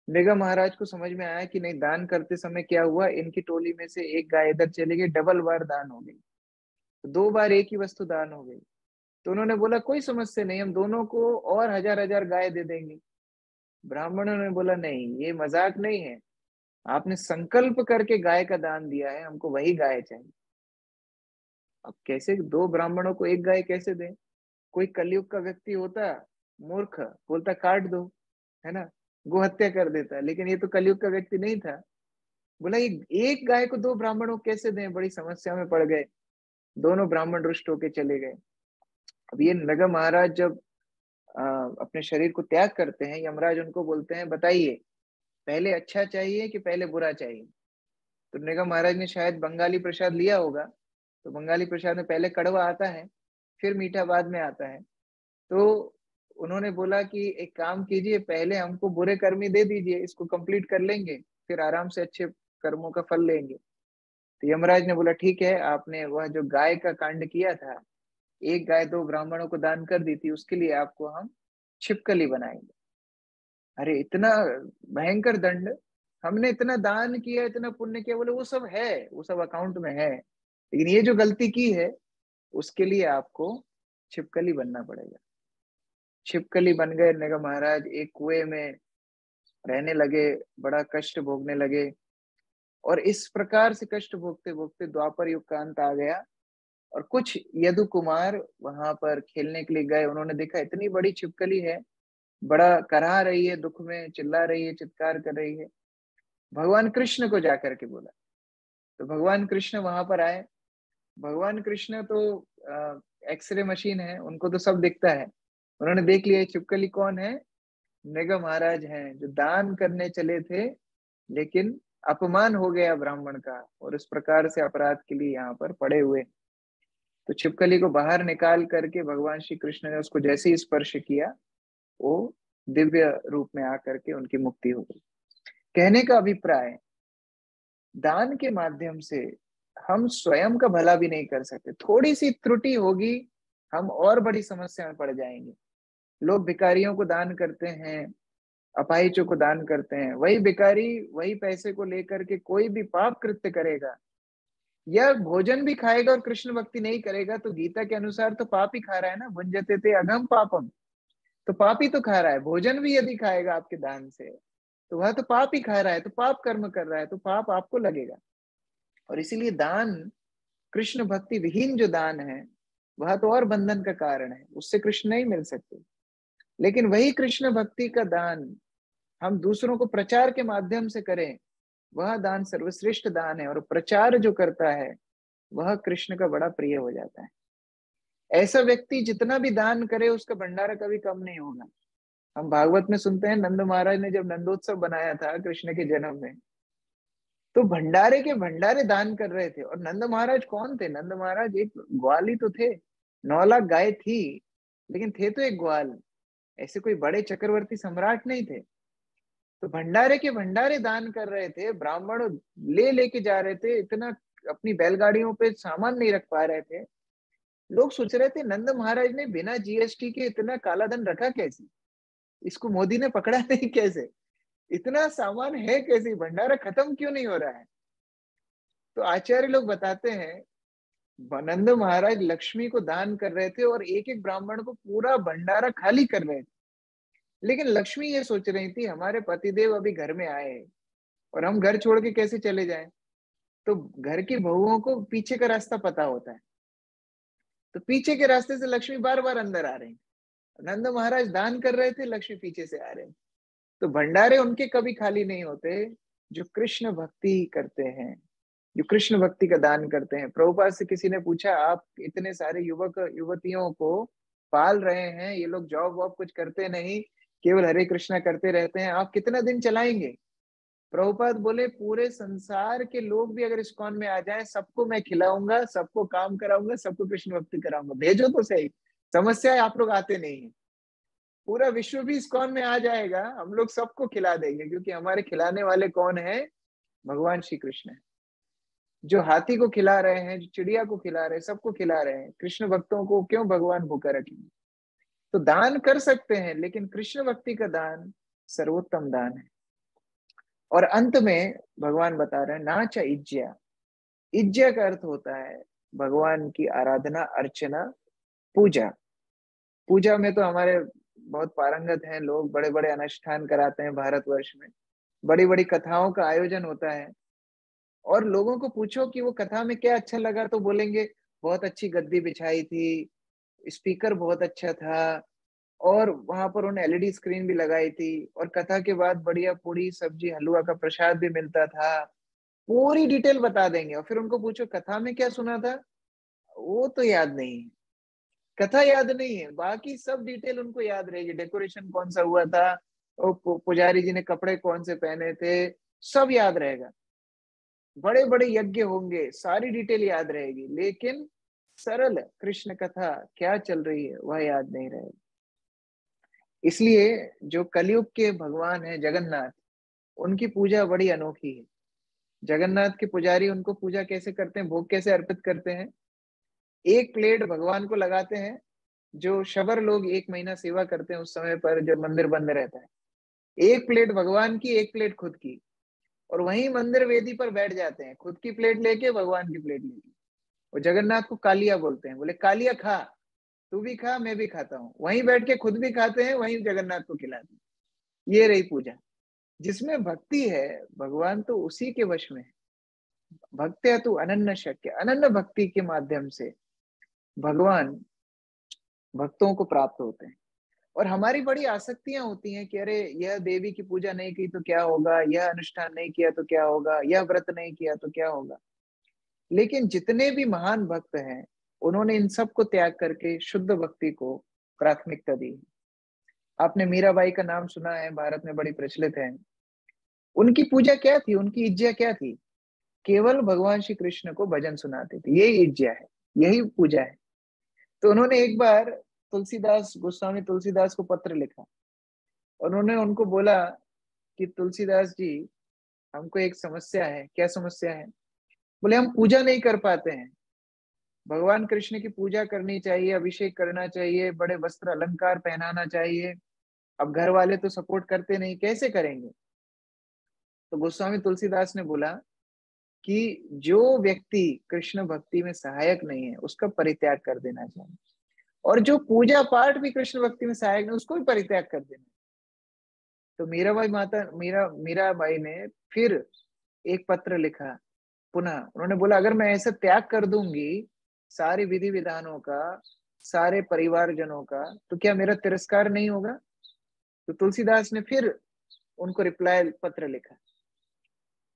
नृगा महाराज को समझ में आया कि नहीं, दान करते समय क्या हुआ, इनकी टोली में से एक गाय इधर चली गई, डबल बार दान हो गई, तो 2 बार एक ही वस्तु दान हो गई। तो उन्होंने बोला कोई समस्या नहीं, हम दोनों को और हजार हजार गाय दे देंगे। ब्राह्मणों ने बोला नहीं, ये मजाक नहीं है, आपने संकल्प करके गाय का दान दिया है, हमको वही गाय चाहिए। अब कैसे 2 ब्राह्मणों को एक गाय कैसे दें? कोई कलयुग का व्यक्ति होता मूर्ख, बोलता काट दो, है ना, गो हत्या कर देता। लेकिन ये तो कलयुग का व्यक्ति नहीं था, बोला ये एक गाय को 2 ब्राह्मणों को कैसे दें? बड़ी समस्या में पड़ गए। दोनों ब्राह्मण रुष्ट होके चले गए। अब ये नृग महाराज जब अपने शरीर को त्याग करते हैं, यमराज उनको बोलते हैं बताइए पहले अच्छा चाहिए कि पहले बुरा चाहिए? तो नृग महाराज ने शायद बंगाली प्रसाद लिया होगा, तो बंगाली प्रसाद में पहले कड़वा आता है, फिर मीठा बाद में आता है। तो उन्होंने बोला कि एक काम कीजिए, पहले हमको बुरे कर्म ही दे दीजिए, इसको कंप्लीट कर लेंगे, फिर आराम से अच्छे कर्मों का फल लेंगे। तो यमराज ने बोला ठीक है, आपने वह जो गाय का कांड किया था, एक गाय 2 ब्राह्मणों को दान कर दी थी, उसके लिए आपको हम छिपकली बनाएंगे। अरे इतना भयंकर दंड! हमने इतना दान किया, इतना पुण्य किया। बोले वो सब है, वो सब अकाउंट में है, लेकिन ये जो गलती की है उसके लिए आपको छिपकली बनना पड़ेगा। छिपकली बन गए नृग महाराज, एक कुएं में रहने लगे, बड़ा कष्ट भोगने लगे। और इस प्रकार से कष्ट भोगते भोगते द्वापर युग का अंत आ गया। और कुछ यदु कुमार वहां पर खेलने के लिए गए, उन्होंने देखा इतनी बड़ी छिपकली है, बड़ा कराह रही है, दुख में चिल्ला रही है, चित्कार कर रही है। भगवान कृष्ण को जाकर के बोला, तो भगवान कृष्ण वहां पर आए। भगवान कृष्ण तो एक्सरे मशीन है, उनको तो सब दिखता है। उन्होंने देख लिया छिपकली कौन है, नृग महाराज हैं, जो दान करने चले थे लेकिन अपमान हो गया ब्राह्मण का, और इस प्रकार से अपराध के लिए यहाँ पर पड़े हुए। तो छिपकली को बाहर निकाल करके भगवान श्री कृष्ण ने उसको जैसे ही स्पर्श किया, वो दिव्य रूप में आकर के उनकी मुक्ति हो गई। कहने का अभिप्राय, दान के माध्यम से हम स्वयं का भला भी नहीं कर सकते। थोड़ी सी त्रुटि होगी, हम और बड़ी समस्या में पड़ जाएंगे। लोग भिखारियों को दान करते हैं, अपाहिजों को दान करते हैं, वही भिखारी वही पैसे को लेकर के कोई भी पाप कृत्य करेगा, या भोजन भी खाएगा और कृष्ण भक्ति नहीं करेगा तो गीता के अनुसार तो पाप ही खा रहा है ना, भुंजते थे अघम पापम, तो पाप ही तो खा रहा है। भोजन भी यदि खाएगा आपके दान से तो वह तो पाप ही खा रहा है, तो पाप कर्म कर रहा है, तो पाप आपको लगेगा। और इसीलिए दान, कृष्ण भक्ति विहीन जो दान है वह तो और बंधन का कारण है, उससे कृष्ण नहीं मिल सकते। लेकिन वही कृष्ण भक्ति का दान हम दूसरों को प्रचार के माध्यम से करें, वह दान सर्वश्रेष्ठ दान है, और प्रचार जो करता है वह कृष्ण का बड़ा प्रिय हो जाता है। ऐसा व्यक्ति जितना भी दान करे उसका भंडारा कभी कम नहीं होगा। हम भागवत में सुनते हैं नंद महाराज ने जब नंदोत्सव बनाया था कृष्ण के जन्म में, तो भंडारे के भंडारे दान कर रहे थे। और नंद महाराज कौन थे? नंद महाराज एक ग्वाल ही तो थे। 9 लाख गाय थी लेकिन थे तो एक ग्वाल, ऐसे कोई बड़े चक्रवर्ती सम्राट नहीं थे। तो भंडारे के भंडारे दान कर रहे थे, ब्राह्मण ले लेके जा रहे थे, इतना अपनी बैलगाड़ियों पे सामान नहीं रख पा रहे थे। लोग सोच रहे थे नंद महाराज ने बिना जीएसटी के इतना काला धन रखा कैसे, इसको मोदी ने पकड़ा नहीं कैसे, इतना सामान है कैसे, भंडारा खत्म क्यों नहीं हो रहा है। तो आचार्य लोग बताते हैं नंद महाराज लक्ष्मी को दान कर रहे थे और एक एक ब्राह्मण को पूरा भंडारा खाली कर रहे थे। लेकिन लक्ष्मी ये सोच रही थी हमारे पतिदेव अभी घर में आए और हम घर छोड़ के कैसे चले जाएं। तो घर की बहुओं को पीछे का रास्ता पता होता है, तो पीछे के रास्ते से लक्ष्मी बार बार अंदर आ रही। नंद महाराज दान कर रहे थे, लक्ष्मी पीछे से आ रहे। तो भंडारे उनके कभी खाली नहीं होते जो कृष्ण भक्ति करते हैं, जो कृष्ण भक्ति का दान करते हैं। प्रभुपाद से किसी ने पूछा आप इतने सारे युवक युवतियों को पाल रहे हैं, ये लोग जॉब वॉब कुछ करते नहीं, केवल हरे कृष्णा करते रहते हैं, आप कितना दिन चलाएंगे? प्रभुपाद बोले पूरे संसार के लोग भी अगर इस्कॉन में आ जाएं, सबको मैं खिलाऊंगा, सबको काम कराऊंगा, सबको कृष्ण भक्ति कराऊंगा, भेजो तो सही। समस्या है आप लोग आते नहीं है। पूरा विश्व भी इस्कॉन में आ जाएगा, हम लोग सबको खिला देंगे, क्योंकि हमारे खिलाने वाले कौन है? भगवान श्री कृष्ण है। जो हाथी को खिला रहे हैं, जो चिड़िया को खिला रहे हैं, सबको खिला रहे हैं, कृष्ण भक्तों को क्यों भगवान भूखा रखेंगे? तो दान कर सकते हैं लेकिन कृष्ण भक्ति का दान सर्वोत्तम दान है। और अंत में भगवान बता रहे हैं नाचा इज्ज्या। इज्ज्या का अर्थ होता है भगवान की आराधना, अर्चना, पूजा। पूजा में तो हमारे बहुत पारंगत हैं लोग, बड़े बड़े अनुष्ठान कराते हैं भारतवर्ष में, बड़ी बड़ी कथाओं का आयोजन होता है। और लोगों को पूछो कि वो कथा में क्या अच्छा लगा तो बोलेंगे बहुत अच्छी गद्दी बिछाई थी, स्पीकर बहुत अच्छा था, और वहां पर उन्होंने एलईडी स्क्रीन भी लगाई थी, और कथा के बाद बढ़िया पूरी सब्जी हलवा का प्रसाद भी मिलता था। पूरी डिटेल बता देंगे। और फिर उनको पूछो कथा में क्या सुना था, वो तो याद नहीं है, कथा याद नहीं है, बाकी सब डिटेल उनको याद रहेगी। डेकोरेशन कौन सा हुआ था, और पुजारी जी ने कपड़े कौन से पहने थे, सब याद रहेगा। बड़े बड़े यज्ञ होंगे, सारी डिटेल याद रहेगी, लेकिन सरल कृष्ण कथा क्या चल रही है वह याद नहीं रहेगी। इसलिए जो कलयुग के भगवान है जगन्नाथ, उनकी पूजा बड़ी अनोखी है। जगन्नाथ के पुजारी उनको पूजा कैसे करते हैं, भोग कैसे अर्पित करते हैं? एक प्लेट भगवान को लगाते हैं, जो शबर लोग 1 महीना सेवा करते हैं उस समय पर जब मंदिर बंद रहता है, एक प्लेट भगवान की, एक प्लेट खुद की, और वहीं मंदिर वेदी पर बैठ जाते हैं, खुद की प्लेट लेके, भगवान की प्लेट लेके। और जगन्नाथ को कालिया बोलते हैं, बोले कालिया खा, तू भी खा मैं भी खाता हूँ, वहीं बैठ के खुद भी खाते हैं, वहीं जगन्नाथ को खिलाते हैं। ये रही पूजा। जिसमें भक्ति है भगवान तो उसी के वश में है। भक्त्या तु अनन्य शक्य, अनन्य भक्ति के माध्यम से भगवान भक्तों को प्राप्त होते हैं। और हमारी बड़ी आसक्तियां होती हैं कि अरे यह देवी की पूजा नहीं की तो क्या होगा, यह अनुष्ठान नहीं किया तो क्या होगा, यह व्रत नहीं किया तो क्या होगा। लेकिन जितने भी महान भक्त हैं उन्होंने इन सब को त्याग करके शुद्ध भक्ति को प्राथमिकता दी। आपने मीराबाई का नाम सुना है, भारत में बड़ी प्रचलित है। उनकी पूजा क्या थी, उनकी इज्जा क्या थी? केवल भगवान श्री कृष्ण को भजन सुनाते थे, यही इज्जा है, यही पूजा है। तो उन्होंने एक बार तुलसीदास, गोस्वामी तुलसीदास को पत्र लिखा। उन्होंने उनको बोला कि तुलसीदास जी, हमको एक समस्या है। क्या समस्या है? बोले हम पूजा नहीं कर पाते हैं, भगवान कृष्ण की पूजा करनी चाहिए, अभिषेक करना चाहिए, बड़े वस्त्र अलंकार पहनाना चाहिए, अब घर वाले तो सपोर्ट करते नहीं, कैसे करेंगे? तो गोस्वामी तुलसीदास ने बोला कि जो व्यक्ति कृष्ण भक्ति में सहायक नहीं है उसका परित्याग कर देना चाहिए, और जो पूजा पाठ भी कृष्ण भक्ति में सहायक नहीं उसको भी परित्याग कर देना। तो मीराबाई ने फिर एक पत्र लिखा पुनः। उन्होंने बोला अगर मैं ऐसा त्याग कर दूंगी सारे विधि विधानों का, सारे परिवारजनों का, तो क्या मेरा तिरस्कार नहीं होगा? तो तुलसीदास ने फिर उनको रिप्लाई पत्र लिखा।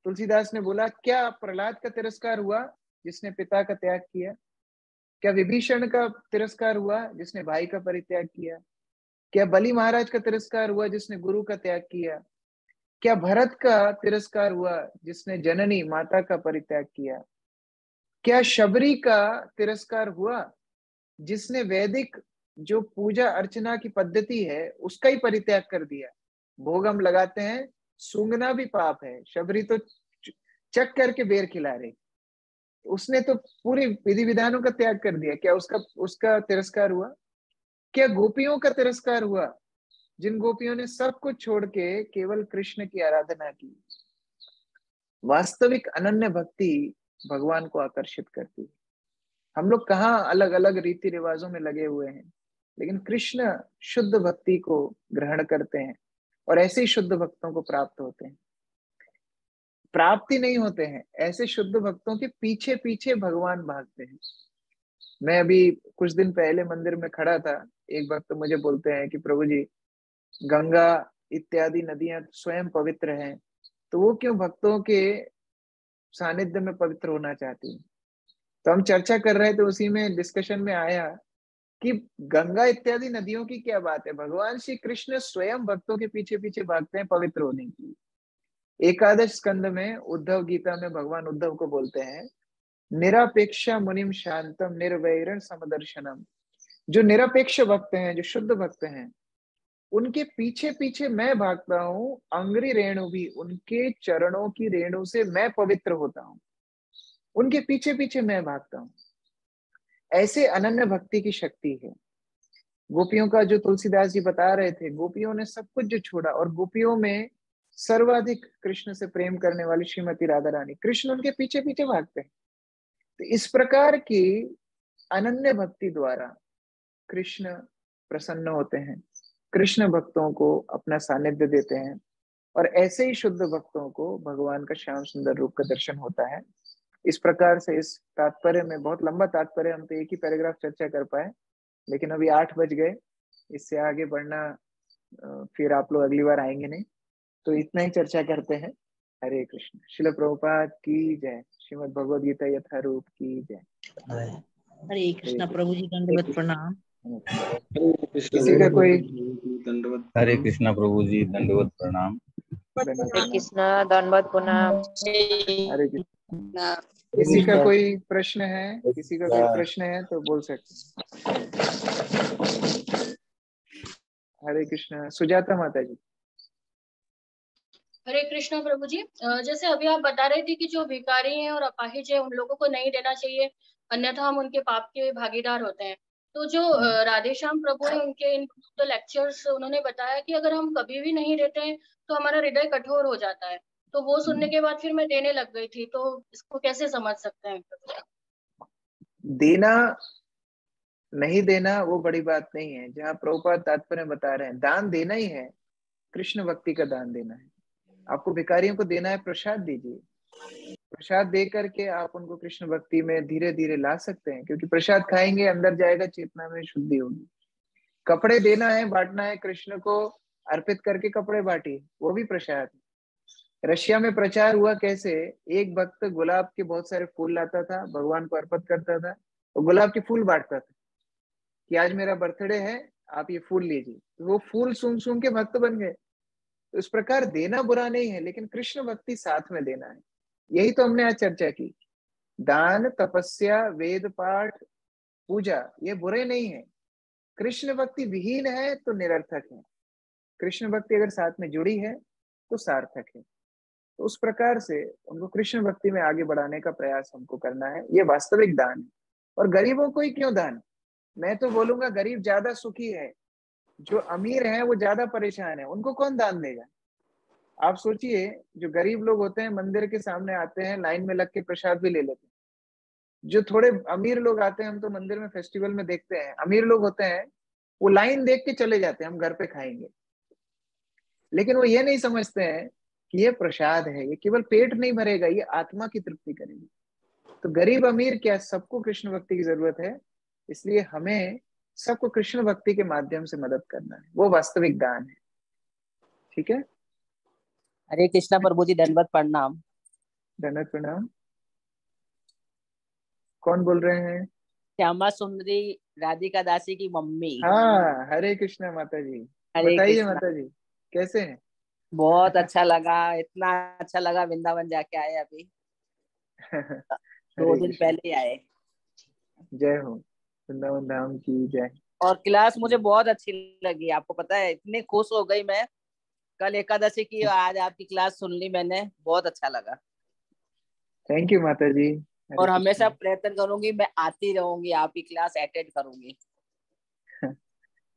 तुलसीदास ने बोला क्या प्रहलाद का तिरस्कार हुआ जिसने पिता का त्याग किया? क्या विभीषण का तिरस्कार हुआ जिसने भाई का परित्याग किया? क्या बलि महाराज का तिरस्कार हुआ जिसने गुरु का त्याग किया? क्या भरत का तिरस्कार हुआ जिसने जननी माता का परित्याग किया? क्या शबरी का तिरस्कार हुआ जिसने वैदिक जो पूजा अर्चना की पद्धति है उसका ही परित्याग कर दिया? भोग हम लगाते हैं, सूंघना भी पाप है, शबरी तो चक करके बेर खिला रही, उसने तो पूरी विधि विधानों का त्याग कर दिया। क्या उसका तिरस्कार हुआ? क्या गोपियों का तिरस्कार हुआ जिन गोपियों ने सब कुछ छोड़ के केवल कृष्ण की आराधना की? वास्तविक अनन्य भक्ति भगवान को आकर्षित करती है। हम लोग कहाँ अलग अलग रीति रिवाजों में लगे हुए हैं, लेकिन कृष्ण शुद्ध भक्ति को ग्रहण करते हैं और ऐसे ही शुद्ध भक्तों को प्राप्त होते हैं। प्राप्ति नहीं होते हैं, ऐसे शुद्ध भक्तों के पीछे पीछे भगवान भागते हैं। मैं अभी कुछ दिन पहले मंदिर में खड़ा था, एक भक्त मुझे बोलते हैं कि प्रभु जी गंगा इत्यादि नदियां स्वयं पवित्र हैं, तो वो क्यों भक्तों के सानिध्य में पवित्र होना चाहती है? तो हम चर्चा कर रहे थे, उसी में डिस्कशन में आया कि गंगा इत्यादि नदियों की क्या बात है, भगवान श्री कृष्ण स्वयं भक्तों के पीछे पीछे भागते हैं पवित्र होने की। एकादश स्कंद में उद्धव गीता में भगवान उद्धव को बोलते हैं निरपेक्षा मुनिम शांतम निर्वैरण समदर्शनम। जो निरपेक्ष भक्त हैं, जो शुद्ध भक्त हैं, उनके पीछे पीछे मैं भागता हूँ, अंग्री रेणु भी, उनके चरणों की रेणु से मैं पवित्र होता हूँ, उनके पीछे पीछे मैं भागता हूँ। ऐसे अनन्य भक्ति की शक्ति है। गोपियों का जो तुलसीदास जी बता रहे थे, गोपियों ने सब कुछ जो छोड़ा, और गोपियों में सर्वाधिक कृष्ण से प्रेम करने वाली श्रीमती राधा रानी, कृष्ण उनके पीछे पीछे भागते हैं। तो इस प्रकार की अनन्य भक्ति द्वारा कृष्ण प्रसन्न होते हैं, कृष्ण भक्तों को अपना सानिध्य देते हैं, और ऐसे ही शुद्ध भक्तों को भगवान का श्याम सुंदर रूप का दर्शन होता है। इस प्रकार से इस तात्पर्य में, बहुत लंबा तात्पर्य, हम तो एक ही पैराग्राफ चर्चा कर पाए, लेकिन अभी 8 बज गए, इससे आगे बढ़ना फिर आप लोग अगली बार आएंगे नहीं, तो इतना ही चर्चा करते हैं। हरे कृष्ण। श्रील प्रभुपाद की जय। श्रीमद् भगवद गीता यथारूप की जय। हरे कृष्णा। प्रभु जी दंडवत प्रणाम। किसी का कोई? हरे कृष्णा प्रभु जी दंडवत प्रणाम। हरे कृष्णा दंडवत प्रणाम। हरे कृष्ण। किसी का कोई प्रश्न है? किसी का कोई प्रश्न है तो बोल सकते हैं। हरे कृष्ण। सुजाता माता जी। हरे कृष्णा प्रभु जी। जैसे अभी आप बता रहे थे कि जो भिखारी हैं और अपाहिज है उन लोगों को नहीं देना चाहिए, अन्यथा हम उनके पाप के भागीदार होते हैं। तो जो राधेश्याम प्रभु है, उनके इन लेक्चर्स, उन्होंने बताया कि अगर हम कभी भी नहीं देते हैं तो हमारा हृदय कठोर हो जाता है। तो वो सुनने के बाद फिर मैं देने लग गई थी। तो इसको कैसे समझ सकते हैं? देना नहीं देना वो बड़ी बात नहीं है। जहाँ प्रभुपाद तात्पर्य बता रहे हैं, दान देना ही है, कृष्ण भक्ति का दान देना है। आपको भिखारियों को देना है, प्रसाद दीजिए। प्रसाद दे करके आप उनको कृष्ण भक्ति में धीरे धीरे ला सकते हैं, क्योंकि प्रसाद खाएंगे अंदर जाएगा, चेतना में शुद्धि होगी। कपड़े देना है, बांटना है, कृष्ण को अर्पित करके कपड़े बांटिए, वो भी प्रसाद है। रशिया में प्रचार हुआ कैसे, एक भक्त गुलाब के बहुत सारे फूल लाता था, भगवान को अर्पित करता था, और गुलाब के फूल बांटता था कि आज मेरा बर्थडे है, आप ये फूल लीजिए। तो वो फूल सूंघ सूंघ के भक्त बन गए। तो इस प्रकार देना बुरा नहीं है, लेकिन कृष्ण भक्ति साथ में देना है। यही तो हमने आज चर्चा की। दान, तपस्या, वेद पाठ, पूजा, ये बुरे नहीं है। कृष्ण भक्ति विहीन है तो निरर्थक है, कृष्ण भक्ति अगर साथ में जुड़ी है तो सार्थक है। तो उस प्रकार से उनको कृष्ण भक्ति में आगे बढ़ाने का प्रयास हमको करना है। ये वास्तविक दान है। और गरीबों को ही क्यों दान? मैं तो बोलूंगा गरीब ज्यादा सुखी है, जो अमीर है वो ज्यादा परेशान है, उनको कौन दान देगा? आप सोचिए, जो गरीब लोग होते हैं मंदिर के सामने आते हैं, लाइन में लग के प्रसाद भी ले लेते हैं। जो थोड़े अमीर लोग आते हैं, हम तो मंदिर में फेस्टिवल में देखते हैं, अमीर लोग होते हैं वो लाइन देख के चले जाते हैं, हम घर पे खाएंगे। लेकिन वो ये नहीं समझते हैं कि ये प्रसाद है, ये केवल पेट नहीं भरेगा, ये आत्मा की तृप्ति करेगी। तो गरीब अमीर क्या, सबको कृष्ण भक्ति की जरूरत है। इसलिए हमें सबको कृष्ण भक्ति के माध्यम से मदद करना है, वो वास्तविक दान है। ठीक है, हरे कृष्णा प्रभु जी, दंडवत प्रणाम। धन्यवाद, प्रणाम। कौन बोल रहे हैं? श्यामा सुंदरी, राधिका दासी की मम्मी। हाँ, हरे कृष्णा माता जी। हरे बताइए कृष्णा। माता जी, कैसे हैं? बहुत अच्छा लगा, इतना अच्छा लगा, वृंदावन जाके आए अभी, 2 हरे दिन कृष्णा, पहले ही आए। जय हो, वृंदावन धाम की जय। और क्लास मुझे बहुत अच्छी लगी, आपको पता है, इतनी खुश हो गई मैं। कल एकादशी की, आज आपकी क्लास सुन ली मैंने, बहुत अच्छा लगा। थैंक यू माता जी। हरे और हमेशा कृष्णा। प्रयत्न करूंगी, मैं आती रहूंगी, आपकी क्लास अटेंड करूंगी।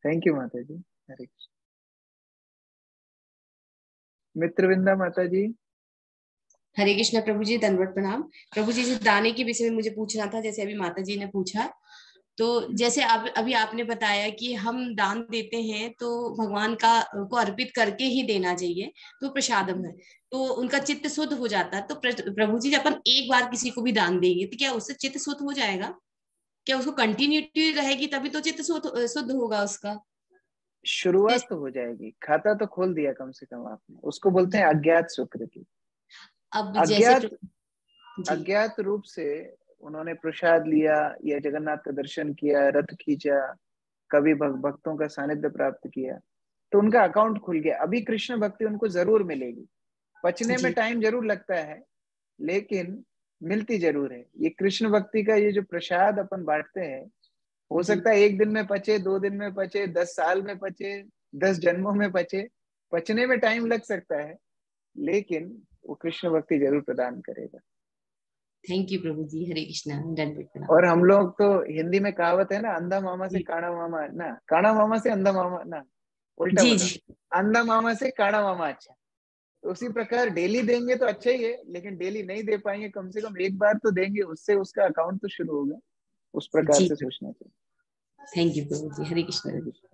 थैंक यू माता जी। हरे कृष्ण। मित्रविंदा माता जी। हरे कृष्णा प्रभु जी, दंडवत प्रणाम। प्रभु जी, जैसे दाने के विषय में मुझे पूछना था, जैसे अभी माता जी ने पूछा, तो जैसे अभी आपने बताया कि हम दान देते हैं तो भगवान को अर्पित करके ही देना चाहिए, तो प्रसादम है, तो उनका चित्त शुद्ध हो जाता है। तो प्रभु जी, जब अपन एक बार किसी को भी दान देंगे तो क्या उससे चित्त शुद्ध हो जाएगा? क्या उसको कंटिन्यूटी रहेगी, तभी तो चित्त शुद्ध होगा उसका? शुरुआत तो हो जाएगी, खाता तो खोल दिया कम से कम आपने, उसको बोलते हैं अज्ञात स्वीकृति। अब जैसे अज्ञात जी, अज्ञात रूप से उन्होंने प्रसाद लिया या जगन्नाथ का दर्शन किया, रथ खींचा, कभी भक्तों का सानिध्य प्राप्त किया, तो उनका अकाउंट खुल गया। अभी कृष्ण भक्ति उनको जरूर मिलेगी, पचने में जी, टाइम जरूर लगता है, लेकिन मिलती जरूर है। ये कृष्ण भक्ति का ये जो प्रसाद अपन बांटते हैं, हो जी, सकता है 1 दिन में पचे, 2 दिन में पचे, 10 साल में पचे, 10 जन्मों में पचे, पचने में टाइम लग सकता है, लेकिन वो कृष्ण भक्ति जरूर प्रदान करेगा। थैंक यू प्रभु जी। हरे कृष्णा, दंडवत प्रणाम। और हम लोग तो हिंदी में कहावत है ना, अंधा मामा से जी, काना मामा ना, काना मामा से अंधा मामा ना, उल्टा जी, बोला, जी, अंधा मामा से काना मामा अच्छा। तो उसी प्रकार डेली देंगे तो अच्छा ही है, लेकिन डेली नहीं दे पाएंगे, कम से कम एक बार तो देंगे, उससे उसका अकाउंट तो शुरू होगा। उस प्रकार जी, से सोचना चाहिए। थैंक यू प्रभु जी। हरे कृष्णा। हरे कृष्ण।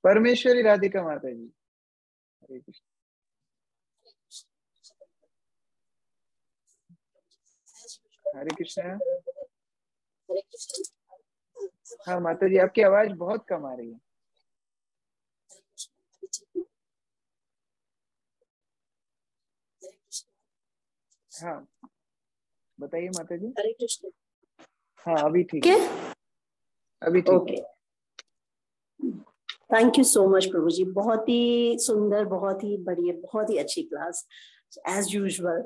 परमेश्वरी राधिका माता जी। हरे कृष्ण। हरे कृष्ण। हाँ माता जी, आपकी आवाज बहुत कम आ रही है। हाँ बताइए माता जी। हरे कृष्ण। हाँ अभी ठीक है, अभी ठीक है। Okay, thank you so much प्रभु जी, बहुत ही सुंदर, बहुत ही बढ़िया, बहुत ही अच्छी क्लास एज यूजुअल।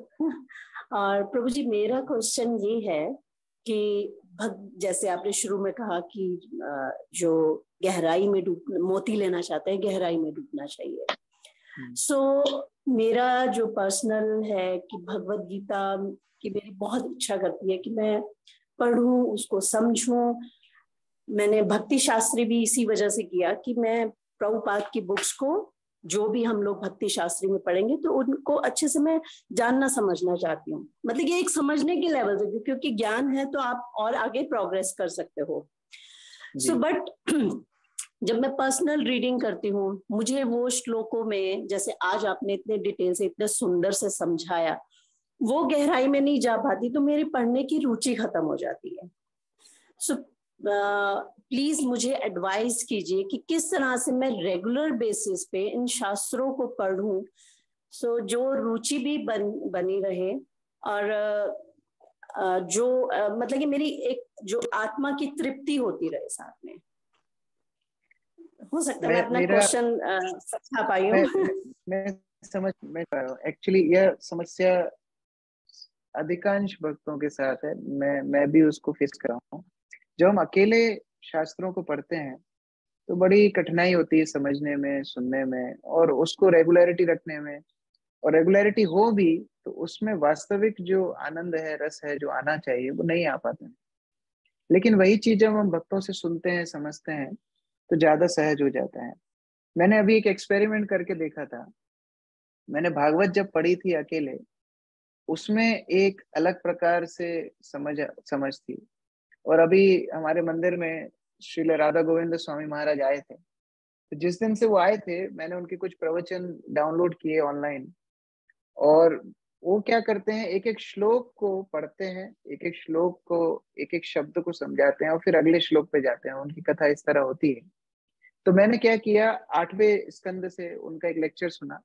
और प्रभु जी, मेरा क्वेश्चन ये है कि जैसे आपने शुरू में कहा कि जो गहराई में मोती लेना चाहते हैं, गहराई में डूबना चाहिए। सो मेरा जो पर्सनल है कि भगवत गीता की मेरी बहुत इच्छा करती है कि मैं पढ़ूं, उसको समझूं। मैंने भक्ति शास्त्री भी इसी वजह से किया कि मैं प्रभुपाद की बुक्स को, जो भी हम लोग भक्ति शास्त्री में पढ़ेंगे, तो उनको अच्छे से मैं जानना समझना चाहती हूँ। मतलब ये एक समझने के लेवल से, क्योंकि ज्ञान है तो आप और आगे प्रोग्रेस कर सकते हो। सो बट जब मैं पर्सनल रीडिंग करती हूँ, मुझे वो श्लोकों में, जैसे आज आपने इतने डिटेल से, इतने सुंदर से समझाया, वो गहराई में नहीं जा पाती, तो मेरी पढ़ने की रुचि खत्म हो जाती है। सो प्लीज मुझे एडवाइस कीजिए कि किस तरह से मैं रेगुलर बेसिस पे इन शास्त्रों को पढूं, सो जो रुचि भी बनी रहे, और जो मतलब कि मेरी एक जो आत्मा की तृप्ति होती रहे साथ में। हो सकता है मैं अपना क्वेश्चन समझा पाई हूँ। मैं समझ में पा रहा हूँ। एक्चुअली यह समस्या अधिकांश भक्तों के साथ है, मैं भी उसको फेस कर रहा हूँ। जब हम अकेले शास्त्रों को पढ़ते हैं तो बड़ी कठिनाई होती है समझने में, सुनने में, और उसको रेगुलरिटी रखने में। और रेगुलरिटी हो भी तो उसमें वास्तविक जो आनंद है, रस है, जो आना चाहिए, वो नहीं आ पाते हैं। लेकिन वही चीज जब हम भक्तों से सुनते हैं, समझते हैं, तो ज्यादा सहज हो जाता है। मैंने अभी एक एक्सपेरिमेंट करके देखा था मैंने भागवत जब पढ़ी थी अकेले, उसमें एक अलग प्रकार से समझ थी। और अभी हमारे मंदिर में श्रील राधा गोविंद स्वामी महाराज आए थे, तो जिस दिन से वो आए थे मैंने उनके कुछ प्रवचन डाउनलोड किए ऑनलाइन। और वो क्या करते हैं, एक एक श्लोक को पढ़ते हैं, एक एक श्लोक को, एक एक शब्द को समझाते हैं और फिर अगले श्लोक पे जाते हैं। उनकी कथा इस तरह होती है। तो मैंने क्या किया, 8वें स्कंद से उनका एक लेक्चर सुना।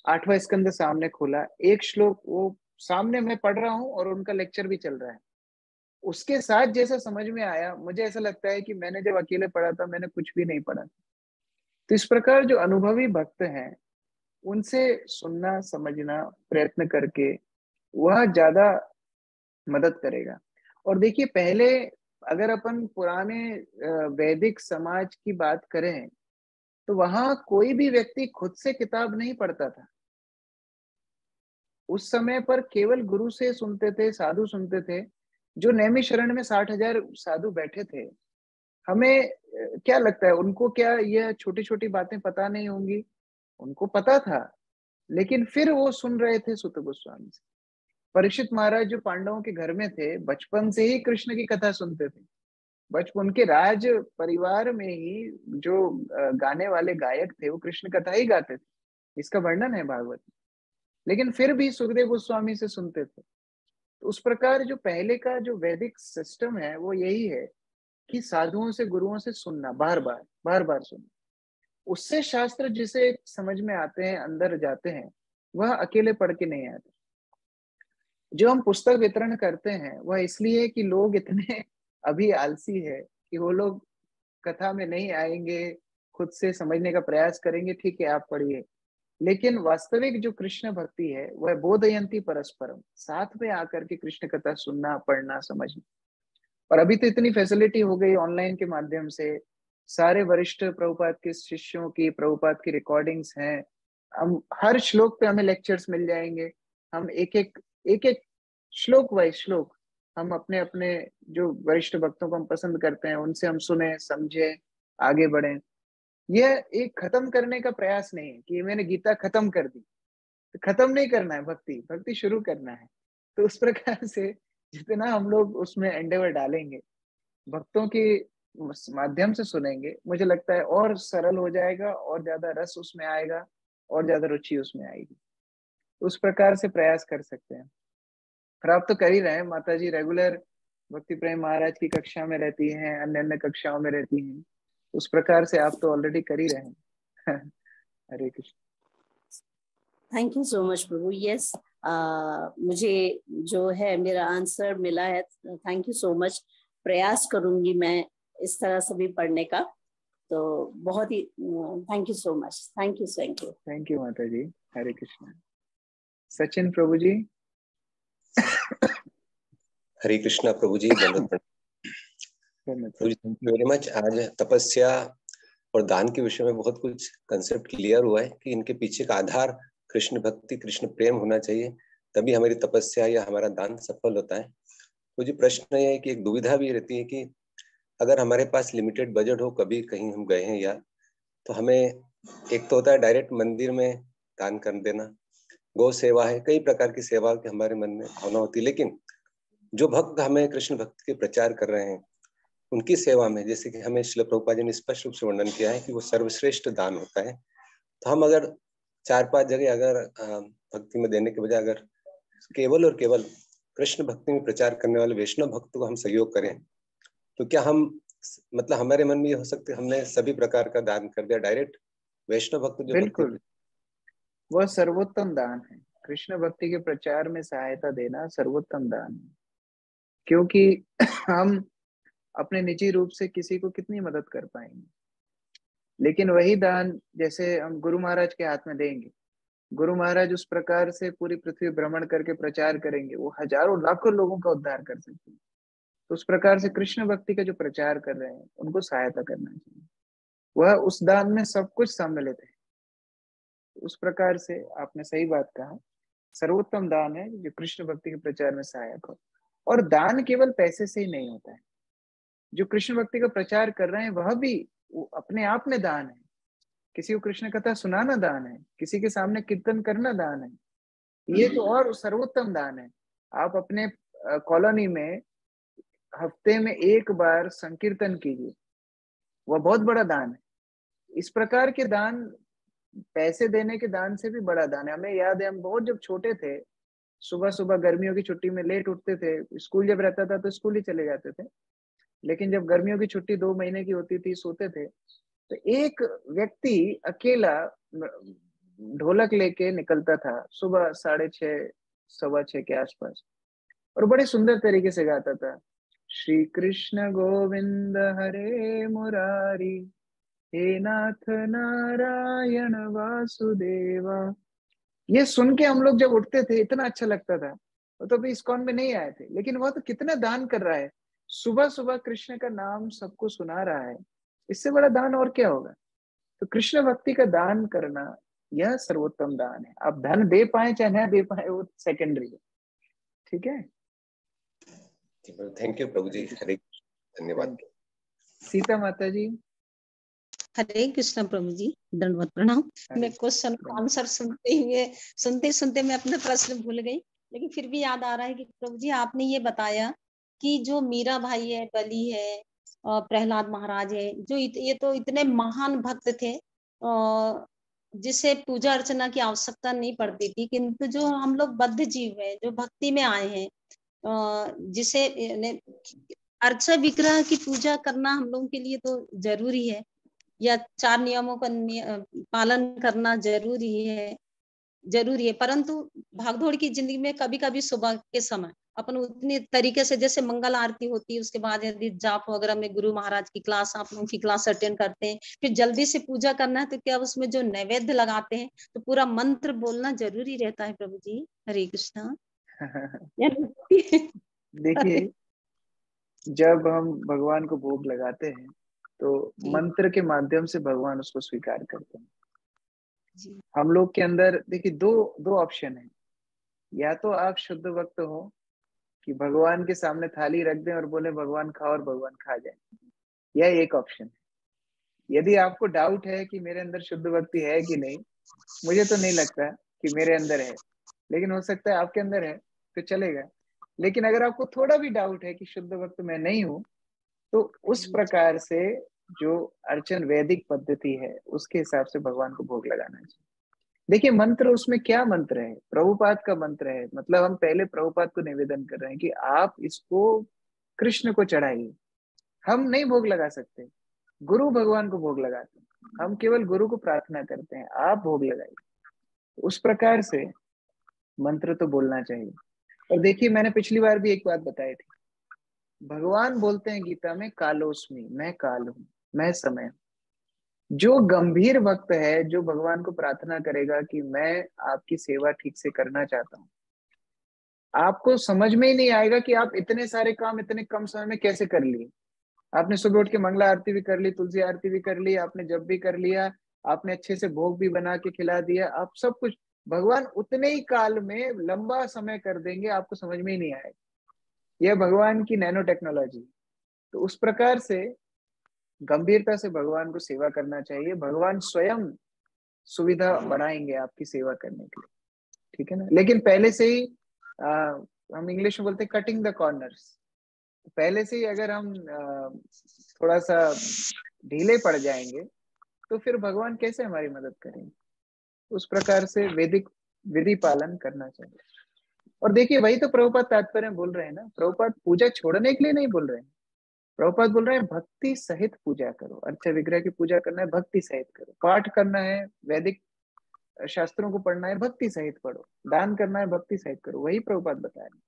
8वां स्कंद सामने खोला, एक श्लोक वो सामने मैं पढ़ रहा हूँ और उनका लेक्चर भी चल रहा है। उसके साथ जैसा समझ में आया, मुझे ऐसा लगता है कि मैंने जब अकेले पढ़ा था मैंने कुछ भी नहीं पढ़ा। तो इस प्रकार जो अनुभवी भक्त हैं उनसे सुनना समझना प्रयत्न करके वह ज्यादा मदद करेगा। और देखिए, पहले अगर अपन पुराने वैदिक समाज की बात करें तो वहां कोई भी व्यक्ति खुद से किताब नहीं पढ़ता था। उस समय पर केवल गुरु से सुनते थे, साधु सुनते थे। जो नैमिषारण्य में 60,000 साधु बैठे थे, हमें क्या लगता है उनको क्या यह छोटी छोटी बातें पता नहीं होंगी? उनको पता था, लेकिन फिर वो सुन रहे थे सुत गोस्वामी से। परीक्षित महाराज जो पांडवों के घर में थे, बचपन से ही कृष्ण की कथा सुनते थे। बचपन के राज परिवार में ही जो गाने वाले गायक थे वो कृष्ण कथा ही गाते थे, इसका वर्णन है भागवत में। लेकिन फिर भी सुखदेव गोस्वामी से सुनते थे। तो उस प्रकार जो पहले का जो वैदिक सिस्टम है वो यही है कि साधुओं से, गुरुओं से सुनना, बार बार सुनना। उससे शास्त्र जिसे समझ में आते हैं, अंदर जाते हैं, वह अकेले पढ़ के नहीं आते। जो हम पुस्तक वितरण करते हैं वह इसलिए कि लोग इतने अभी आलसी है कि वो लोग कथा में नहीं आएंगे, खुद से समझने का प्रयास करेंगे। ठीक है, आप पढ़िए, लेकिन वास्तविक जो कृष्ण भक्ति है वह बोधयंती परस्परम, साथ में आकर के कृष्ण कथा सुनना, पढ़ना, समझना। और अभी तो इतनी फैसिलिटी हो गई ऑनलाइन के माध्यम से, सारे वरिष्ठ प्रभुपाद के शिष्यों की, प्रभुपाद की रिकॉर्डिंग्स हैं। हम हर श्लोक पे हमें लेक्चर्स मिल जाएंगे। हम एक एक श्लोक वाइज श्लोक हम अपने अपने जो वरिष्ठ भक्तों को हम पसंद करते हैं उनसे हम सुने, समझे, आगे बढ़े। यह एक खत्म करने का प्रयास नहीं है कि मैंने गीता खत्म कर दी। तो खत्म नहीं करना है, भक्ति शुरू करना है। तो उस प्रकार से जितना हम लोग उसमें एंडेवर डालेंगे, भक्तों के माध्यम से सुनेंगे, मुझे लगता है और सरल हो जाएगा, और ज्यादा रस उसमें आएगा, और ज्यादा रुचि उसमें आएगी। उस प्रकार से प्रयास कर सकते हैं। और आप तो कर ही रहे हैं, माता जी रेगुलर भक्ति प्रेम महाराज की कक्षा में रहती हैं, अन्य अन्य कक्षाओं में रहती हैं। उस प्रकार से आप तो ऑलरेडी कर ही रहे हैं। Hare Krishna. Thank you so much प्रभु। यस, मुझे जो है मेरा आंसर मिला है। Thank you so much. प्रयास करूंगी मैं इस तरह से भी पढ़ने का। तो बहुत ही thank you so much. Thank you. Thank you माता जी। हरे कृष्ण। सचिन प्रभु जी। हरे कृष्णा प्रभु जी, धन्यवाद वेरी मच। आज तपस्या और दान के विषय में बहुत कुछ कंसेप्ट क्लियर हुआ है कि इनके पीछे का आधार कृष्ण भक्ति, कृष्ण प्रेम होना चाहिए, तभी हमारी तपस्या या हमारा दान सफल होता है। तो जी प्रश्न ये है कि एक दुविधा भी रहती है कि अगर हमारे पास लिमिटेड बजट हो, कभी कहीं हम गए हैं या, तो हमें एक तो होता है डायरेक्ट मंदिर में दान कर देना, गौ सेवा है, कई प्रकार की सेवा के हमारे मन में भावना होती है। लेकिन जो भक्त हमें कृष्ण भक्ति के प्रचार कर रहे हैं उनकी सेवा में, जैसे कि हमें श्रील प्रभुपाद जी ने स्पष्ट रूप से वर्णन किया है कि वो सर्वश्रेष्ठ दान होता है। तो हम अगर 4-5 जगह अगर भक्ति में देने के बजाय अगर केवल और केवल कृष्ण भक्ति में प्रचार करने वाले वैष्णव भक्त को हम सहयोग करें, तो क्या हम, मतलब हमारे मन में ये हो सकता है हमने सभी प्रकार का दान कर दिया, डायरेक्ट वैष्णव भक्त जो बिल्कुल, वह सर्वोत्तम दान है। कृष्ण भक्ति के प्रचार में सहायता देना सर्वोत्तम दान है, क्योंकि हम अपने निजी रूप से किसी को कितनी मदद कर पाएंगे। लेकिन वही दान जैसे हम गुरु महाराज के हाथ में देंगे, गुरु महाराज उस प्रकार से पूरी पृथ्वी भ्रमण करके प्रचार करेंगे, वो हजारों लाखों लोगों का उद्धार कर सकते हैं। तो उस प्रकार से कृष्ण भक्ति का जो प्रचार कर रहे हैं उनको सहायता करना चाहिए। वह उस दान में सब कुछ सम्मिलित है। उस प्रकार से आपने सही बात कहा, सर्वोत्तम दान है जो कृष्ण भक्ति के प्रचार में सहायक हो। और दान केवल पैसे से ही नहीं होता है। जो कृष्ण भक्ति का प्रचार कर रहे हैं वह भी अपने आप में दान है। किसी को कृष्ण कथा सुनाना दान है, किसी के सामने कीर्तन करना दान है, ये तो और सर्वोत्तम दान है। आप अपने कॉलोनी में हफ्ते में एक बार संकीर्तन कीजिए, वह बहुत बड़ा दान है। इस प्रकार के दान पैसे देने के दान से भी बड़ा दान है। हमें याद है, हम बहुत जब छोटे थे, सुबह सुबह गर्मियों की छुट्टी में लेट उठते थे, स्कूल जब रहता था तो स्कूल ही चले जाते थे, लेकिन जब गर्मियों की छुट्टी 2 महीने की होती थी, सोते थे, तो एक व्यक्ति अकेला ढोलक लेके निकलता था सुबह 6:30 6:15 के आसपास, और बड़े सुंदर तरीके से गाता था, श्री कृष्ण गोविंद हरे मुरारी, हे नाथ नारायण वासुदेवा। ये सुन के हम लोग जब उठते थे इतना अच्छा लगता था। वो तो अभी इस्कॉन में नहीं आए थे, लेकिन वह तो कितना दान कर रहा है, सुबह सुबह कृष्ण का नाम सबको सुना रहा है। इससे बड़ा दान और क्या होगा। तो कृष्ण भक्ति का दान करना यह सर्वोत्तम दान है। आप धन दे पाए चाहे ना दे पाए, वो सेकेंडरी है। ठीक है, थैंक यू प्रभु जी, हरे धन्यवाद। सीता माता जी। हरे कृष्ण प्रभु जी, दंडवत प्रणाम। मैं क्वेश्चन का आंसर सुनते सुनते मैं अपना प्रश्न भूल गई, लेकिन फिर भी याद आ रहा है कि प्रभु जी आपने ये बताया कि जो मीरा भाई है, बलि है और प्रहलाद महाराज है, जो ये तो इतने महान भक्त थे जिसे पूजा अर्चना की आवश्यकता नहीं पड़ती थी, किंतु जो हम लोग बद्ध जीव है, जो भक्ति में आए हैं, जिसे अर्चा विग्रह की पूजा करना हम लोगों के लिए तो जरूरी है, या 4 नियमों का पालन करना जरूरी है, परंतु भागदौड़ की जिंदगी में कभी कभी सुबह के समय अपन उतनी तरीके से, जैसे मंगल आरती होती है, उसके बाद यदि जाप वगैरह में गुरु महाराज की क्लास, आप लोगों की क्लास अटेंड करते हैं, फिर जल्दी से पूजा करना है, तो क्या उसमें जो नैवेद्य लगाते हैं तो पूरा मंत्र बोलना जरूरी रहता है प्रभु जी? हरे कृष्णा। देखिए, जब हम भगवान को भोग लगाते हैं तो मंत्र के माध्यम से भगवान उसको स्वीकार करते हैं। हम लोग के अंदर देखिए दो ऑप्शन है, या तो आप शुद्ध भक्त हो कि भगवान के सामने थाली रख दें और बोले भगवान खाओ और भगवान खा जाए, या एक ऑप्शन है। यदि आपको डाउट है कि मेरे अंदर शुद्ध भक्ति है कि नहीं, मुझे तो नहीं लगता कि मेरे अंदर है, लेकिन हो सकता है आपके अंदर है तो चलेगा। लेकिन अगर आपको थोड़ा भी डाउट है कि शुद्ध भक्त मैं नहीं हूं, तो उस प्रकार से जो अर्चन वैदिक पद्धति है उसके हिसाब से भगवान को भोग लगाना चाहिए। देखिए, मंत्र उसमें क्या मंत्र है, प्रभुपाद का मंत्र है। मतलब हम पहले प्रभुपाद को निवेदन कर रहे हैं कि आप इसको कृष्ण को चढ़ाइए। हम नहीं भोग लगा सकते, गुरु भगवान को भोग लगाते हैं, हम केवल गुरु को प्रार्थना करते हैं, आप भोग लगाइए। उस प्रकार से मंत्र तो बोलना चाहिए। और देखिए, मैंने पिछली बार भी एक बात बताई थी, भगवान बोलते हैं गीता में, कालोस्मी, मैं काल हूं, मैं समय हूं। जो गंभीर भक्त है, जो भगवान को प्रार्थना करेगा कि मैं आपकी सेवा ठीक से करना चाहता हूं, आपको समझ में ही नहीं आएगा कि आप इतने सारे काम इतने कम समय में कैसे कर लिए। आपने सुबह उठ के मंगला आरती भी कर ली, तुलसी आरती भी कर ली, आपने जप भी कर लिया, आपने अच्छे से भोग भी बना के खिला दिया, आप सब कुछ भगवान उतने ही काल में लंबा समय कर देंगे, आपको समझ में ही नहीं आएगा। यह भगवान की नैनो टेक्नोलॉजी। तो उस प्रकार से गंभीरता से भगवान को सेवा करना चाहिए। भगवान स्वयं सुविधा बनाएंगे आपकी सेवा करने के लिए, ठीक है ना। लेकिन पहले से ही हम इंग्लिश में बोलते हैं कटिंग द कॉर्नर्स। पहले से ही अगर हम थोड़ा सा ढीले पड़ जाएंगे तो फिर भगवान कैसे हमारी मदद करेंगे। उस प्रकार से वैदिक विधि पालन करना चाहिए। और देखिए, वही तो प्रभुपाद तात्पर्य बोल रहे हैं ना। प्रभुपाद पूजा छोड़ने के लिए नहीं बोल रहे हैं, प्रभुपाद बोल रहे हैं भक्ति सहित पूजा करो। अर्चा विग्रह की पूजा करना है, भक्ति सहित करो। पाठ करना है, वैदिक शास्त्रों को पढ़ना है, भक्ति सहित पढ़ो। दान करना है, भक्ति सहित करो। वही प्रभुपाद बता रहे हैं,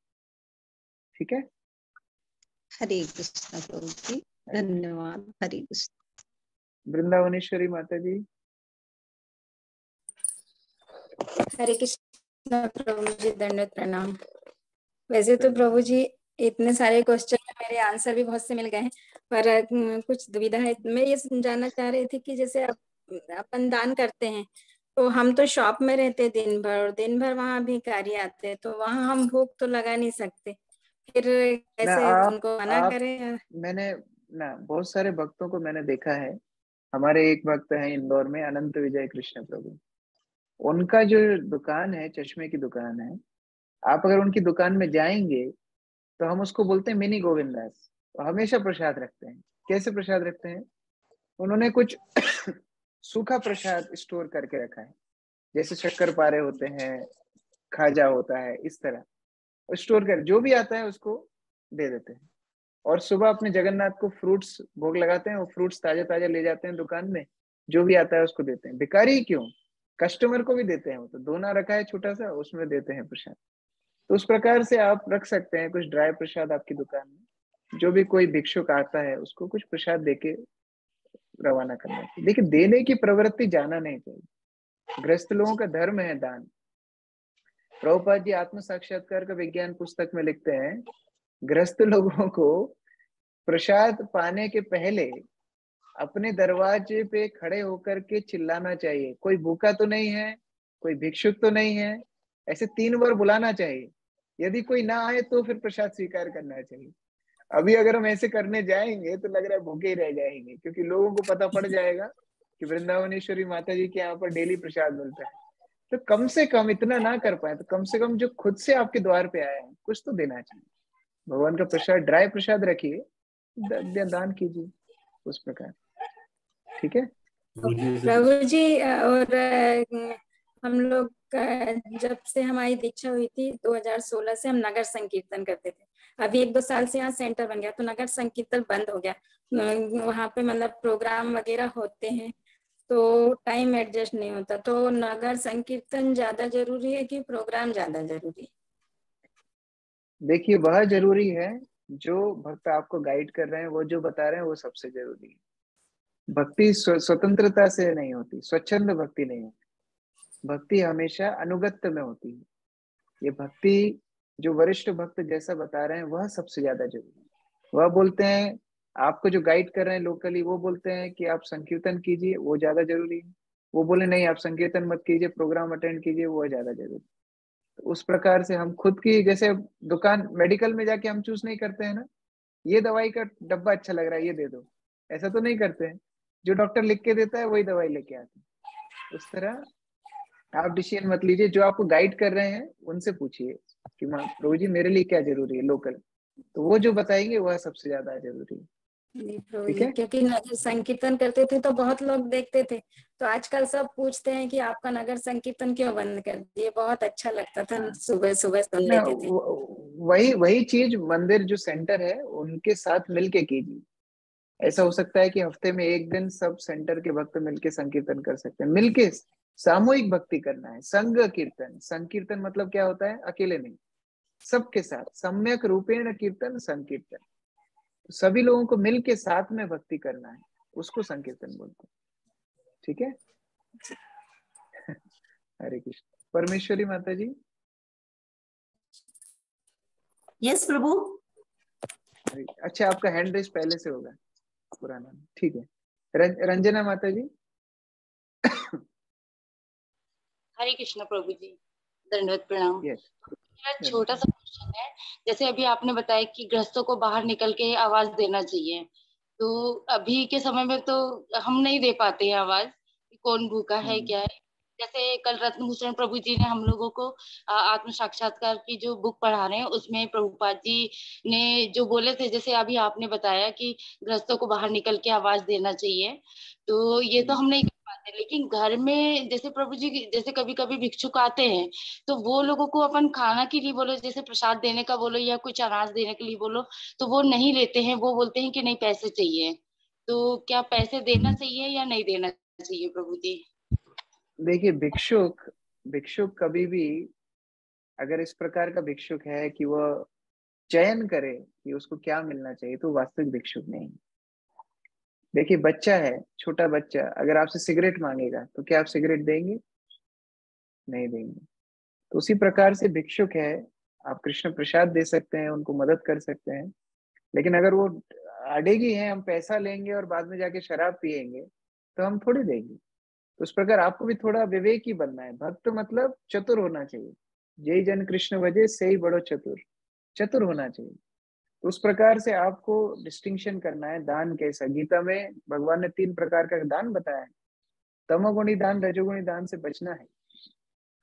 ठीक है। हरे कृष्ण प्रभु जी, धन्यवाद। हरे कृष्ण। वृंदावनेश्वरी माता जी। हरे कृष्ण प्रभु जी, दंडवत प्रणाम। वैसे तो प्रभु जी इतने सारे क्वेश्चन में मेरे आंसर भी बहुत से मिल गए हैं, पर कुछ दुविधा है। मैं ये जानना चाह रही थी कि जैसे अपन दान करते हैं तो हम तो शॉप में रहते दिन भर, और दिन भर वहाँ भिखारी आते हैं, तो वहाँ हम भूख तो लगा नहीं सकते, फिर कैसे उनको मना करें? मैंने बहुत सारे भक्तों को मैंने देखा है हमारे एक भक्त हैं इंदौर में, अनंत विजय कृष्ण प्रभु, उनका जो दुकान है, चश्मे की दुकान है, आप अगर उनकी दुकान में जाएंगे तो हम उसको बोलते हैं मिनी गोविंदास। तो हमेशा प्रसाद रखते हैं। कैसे प्रसाद रखते हैं? उन्होंने कुछ सूखा प्रसाद स्टोर करके रखा है, जैसे शक्कर पारे होते हैं, खाजा होता है, इस तरह स्टोर कर, जो भी आता है उसको दे देते हैं। और सुबह अपने जगन्नाथ को फ्रूट्स भोग लगाते हैं, वो फ्रूट्स ताजे ताजे ले जाते हैं दुकान में, जो भी आता है उसको देते हैं। भिखारी ही क्यों, कस्टमर को भी देते हैं। वो तो दोना रखा है छोटा सा, उसमें देते हैं प्रसाद। तो उस प्रकार से आप रख सकते हैं कुछ ड्राई प्रसाद आपकी दुकान में। जो भी कोई भिक्षुक आता है उसको कुछ प्रसाद देके रवाना करना चाहिए। देखिए, देने की प्रवृत्ति जाना नहीं चाहिए। गृहस्थ लोगों का धर्म है दान। प्रभुपाद जी आत्म साक्षात्कार का विज्ञान पुस्तक में लिखते हैं, गृहस्थ लोगों को प्रसाद पाने के पहले अपने दरवाजे पे खड़े होकर के चिल्लाना चाहिए, कोई भूखा तो नहीं है, कोई भिक्षुक तो नहीं है, ऐसे 3 बार बुलाना चाहिए। यदि कोई ना आए तो फिर प्रसाद स्वीकार करना चाहिए। अभी अगर हम ऐसे करने जाएंगे तो लग रहा है भूखे ही रह जाएंगे, क्योंकि लोगों को पता पड़ जाएगा कि वृंदावनेश्वरी माता जी के यहाँ पर डेली प्रसाद मिलता है। तो कम से कम इतना ना कर पाए तो कम से कम जो खुद से आपके द्वार पे आए हैं कुछ तो देना चाहिए। भगवान का प्रसाद, ड्राई प्रसाद रखिए, दान कीजिए उस प्रकार। ठीक है प्रभु जी। और हम लोग जब से हमारी दीक्षा हुई थी 2016 से हम नगर संकीर्तन करते थे। अभी 1-2 साल से यहाँ सेंटर बन गया तो नगर संकीर्तन बंद हो गया। वहाँ पे मतलब प्रोग्राम वगैरह होते हैं तो टाइम एडजस्ट नहीं होता। तो नगर संकीर्तन ज्यादा जरूरी है कि प्रोग्राम ज्यादा जरूरी है? देखिए, वह जरूरी है जो भक्त आपको गाइड कर रहे हैं, वो जो बता रहे हैं वो सबसे जरूरी है। भक्ति स्वतंत्रता से नहीं होती, स्वच्छंद भक्ति नहीं होती। भक्ति हमेशा अनुगत्य में होती है। ये भक्ति जो वरिष्ठ भक्त जैसा बता रहे हैं वह सबसे ज्यादा जरूरी है। वह बोलते हैं, आपको जो गाइड कर रहे हैं लोकली, वो बोलते हैं कि आप संकीर्तन कीजिए, वो ज्यादा जरूरी है। वो बोले नहीं, आप संकीर्तन मत कीजिए, प्रोग्राम अटेंड कीजिए, वो ज्यादा जरूरी है। तो उस प्रकार से हम खुद की, जैसे दुकान मेडिकल में जाके हम चूज नहीं करते हैं ना, ये दवाई का डब्बा अच्छा लग रहा है ये दे दो, ऐसा तो नहीं करते हैं। जो डॉक्टर लिख के देता है वही दवाई लेके आते हैं। उस तरह आप डिसीजन मत लीजिए, जो आपको गाइड कर रहे हैं उनसे पूछिए कि प्रभु जी मेरे लिए क्या जरूरी है लोकल, तो वो जो बताएंगे वह सबसे ज्यादा जरूरी है। ठीक है, क्योंकि नगर संकीर्तन करते थे तो बहुत लोग देखते थे, तो आजकल सब पूछते हैं कि आपका नगर संकीर्तन क्यों बंद कर दिए, बहुत अच्छा लगता था, सुबह सुबह सुन लेते थे। वही चीज मंदिर जो सेंटर है उनके साथ मिलके कीजिए। ऐसा हो सकता है कि हफ्ते में एक दिन सब सेंटर के भक्त मिलके संकीर्तन कर सकते हैं। मिलके सामूहिक भक्ति करना है, संघ कीर्तन। संकीर्तन मतलब क्या होता है? अकेले नहीं, सबके साथ सम्यक रूपेण कीर्तन संकीर्तन। तो सभी लोगों को मिलके साथ में भक्ति करना है, उसको संकीर्तन बोलते हैं। ठीक है हरे कृष्ण। परमेश्वरी माता जी। यस प्रभु। अच्छा, आपका हैंड रेस पहले से होगा पुराना, ठीक है। रंजना माता जी। हरे कृष्ण प्रभु जी, दंडवत प्रणाम। yes. मेरा छोटा सा क्वेश्चन है, जैसे अभी आपने बताया कि गृहस्थों को बाहर निकल के आवाज देना चाहिए, तो अभी के समय में तो हम नहीं दे पाते हैं आवाज, कौन भूखा है क्या है। जैसे कल रत्नभूषण प्रभु जी ने हम लोगों को आत्म साक्षात्कार की जो बुक पढ़ा रहे हैं उसमें प्रभुपाद जी ने जो बोले थे, जैसे अभी आपने बताया कि गृहस्थों को बाहर निकल के आवाज देना चाहिए, तो ये तो हम नहीं कर पाते। लेकिन घर में जैसे प्रभु जी, जैसे कभी कभी भिक्षुक आते हैं तो वो लोगों को अपन खाना के लिए बोलो, जैसे प्रसाद देने का बोलो या कुछ अनाज देने के लिए बोलो, तो वो नहीं लेते हैं, वो बोलते हैं कि नहीं पैसे चाहिए। तो क्या पैसे देना चाहिए या नहीं देना चाहिए प्रभु जी? देखिए, भिक्षुक कभी भी, अगर इस प्रकार का भिक्षुक है कि वह चयन करे कि उसको क्या मिलना चाहिए, तो वास्तविक भिक्षुक नहीं। देखिए, बच्चा है, छोटा बच्चा, अगर आपसे सिगरेट मांगेगा तो क्या आप सिगरेट देंगे? नहीं देंगे। तो उसी प्रकार से भिक्षुक है, आप कृष्ण प्रसाद दे सकते हैं, उनको मदद कर सकते हैं, लेकिन अगर वो अड़ेगी है हम पैसा लेंगे और बाद में जाके शराब पिएंगे तो हम थोड़ी देंगे। तो उस प्रकार आपको भी थोड़ा विवेकी बनना है। भक्त मतलब चतुर होना चाहिए। जय जन कृष्ण वजह से ही बड़ो चतुर, चतुर होना चाहिए। उस प्रकार से आपको डिस्टिंक्शन करना है दान कैसा। गीता में भगवान ने 3 प्रकार का दान बताया है। तमोगुणी दान, रजोगुणी दान से बचना है।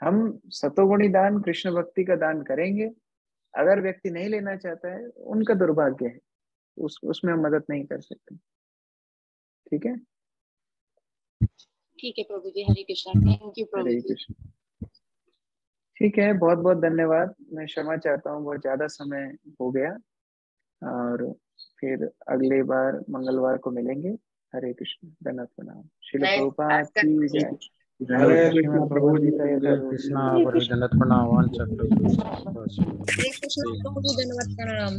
हम सतोगुणी दान, कृष्ण भक्ति का दान करेंगे। अगर व्यक्ति नहीं लेना चाहता है, उनका दुर्भाग्य है, उसमें हम मदद नहीं कर सकते। ठीक है, ठीक है प्रभु जी। हरे कृष्णा। थैंक यू प्रभु हरे जी। कृष्ण। ठीक है, बहुत बहुत धन्यवाद। मैं क्षमा चाहता हूँ, बहुत ज्यादा समय हो गया, और फिर अगले बार मंगलवार को मिलेंगे। हरे कृष्ण, धन्यवाद प्रणाम। श्रील प्रभुपाद की जय। हरे कृष्ण प्रभु जी, हरे कृष्णा धन्यवाद प्रणाम। हरे कृष्ण प्रभु जी, धन्यवाद प्रणाम।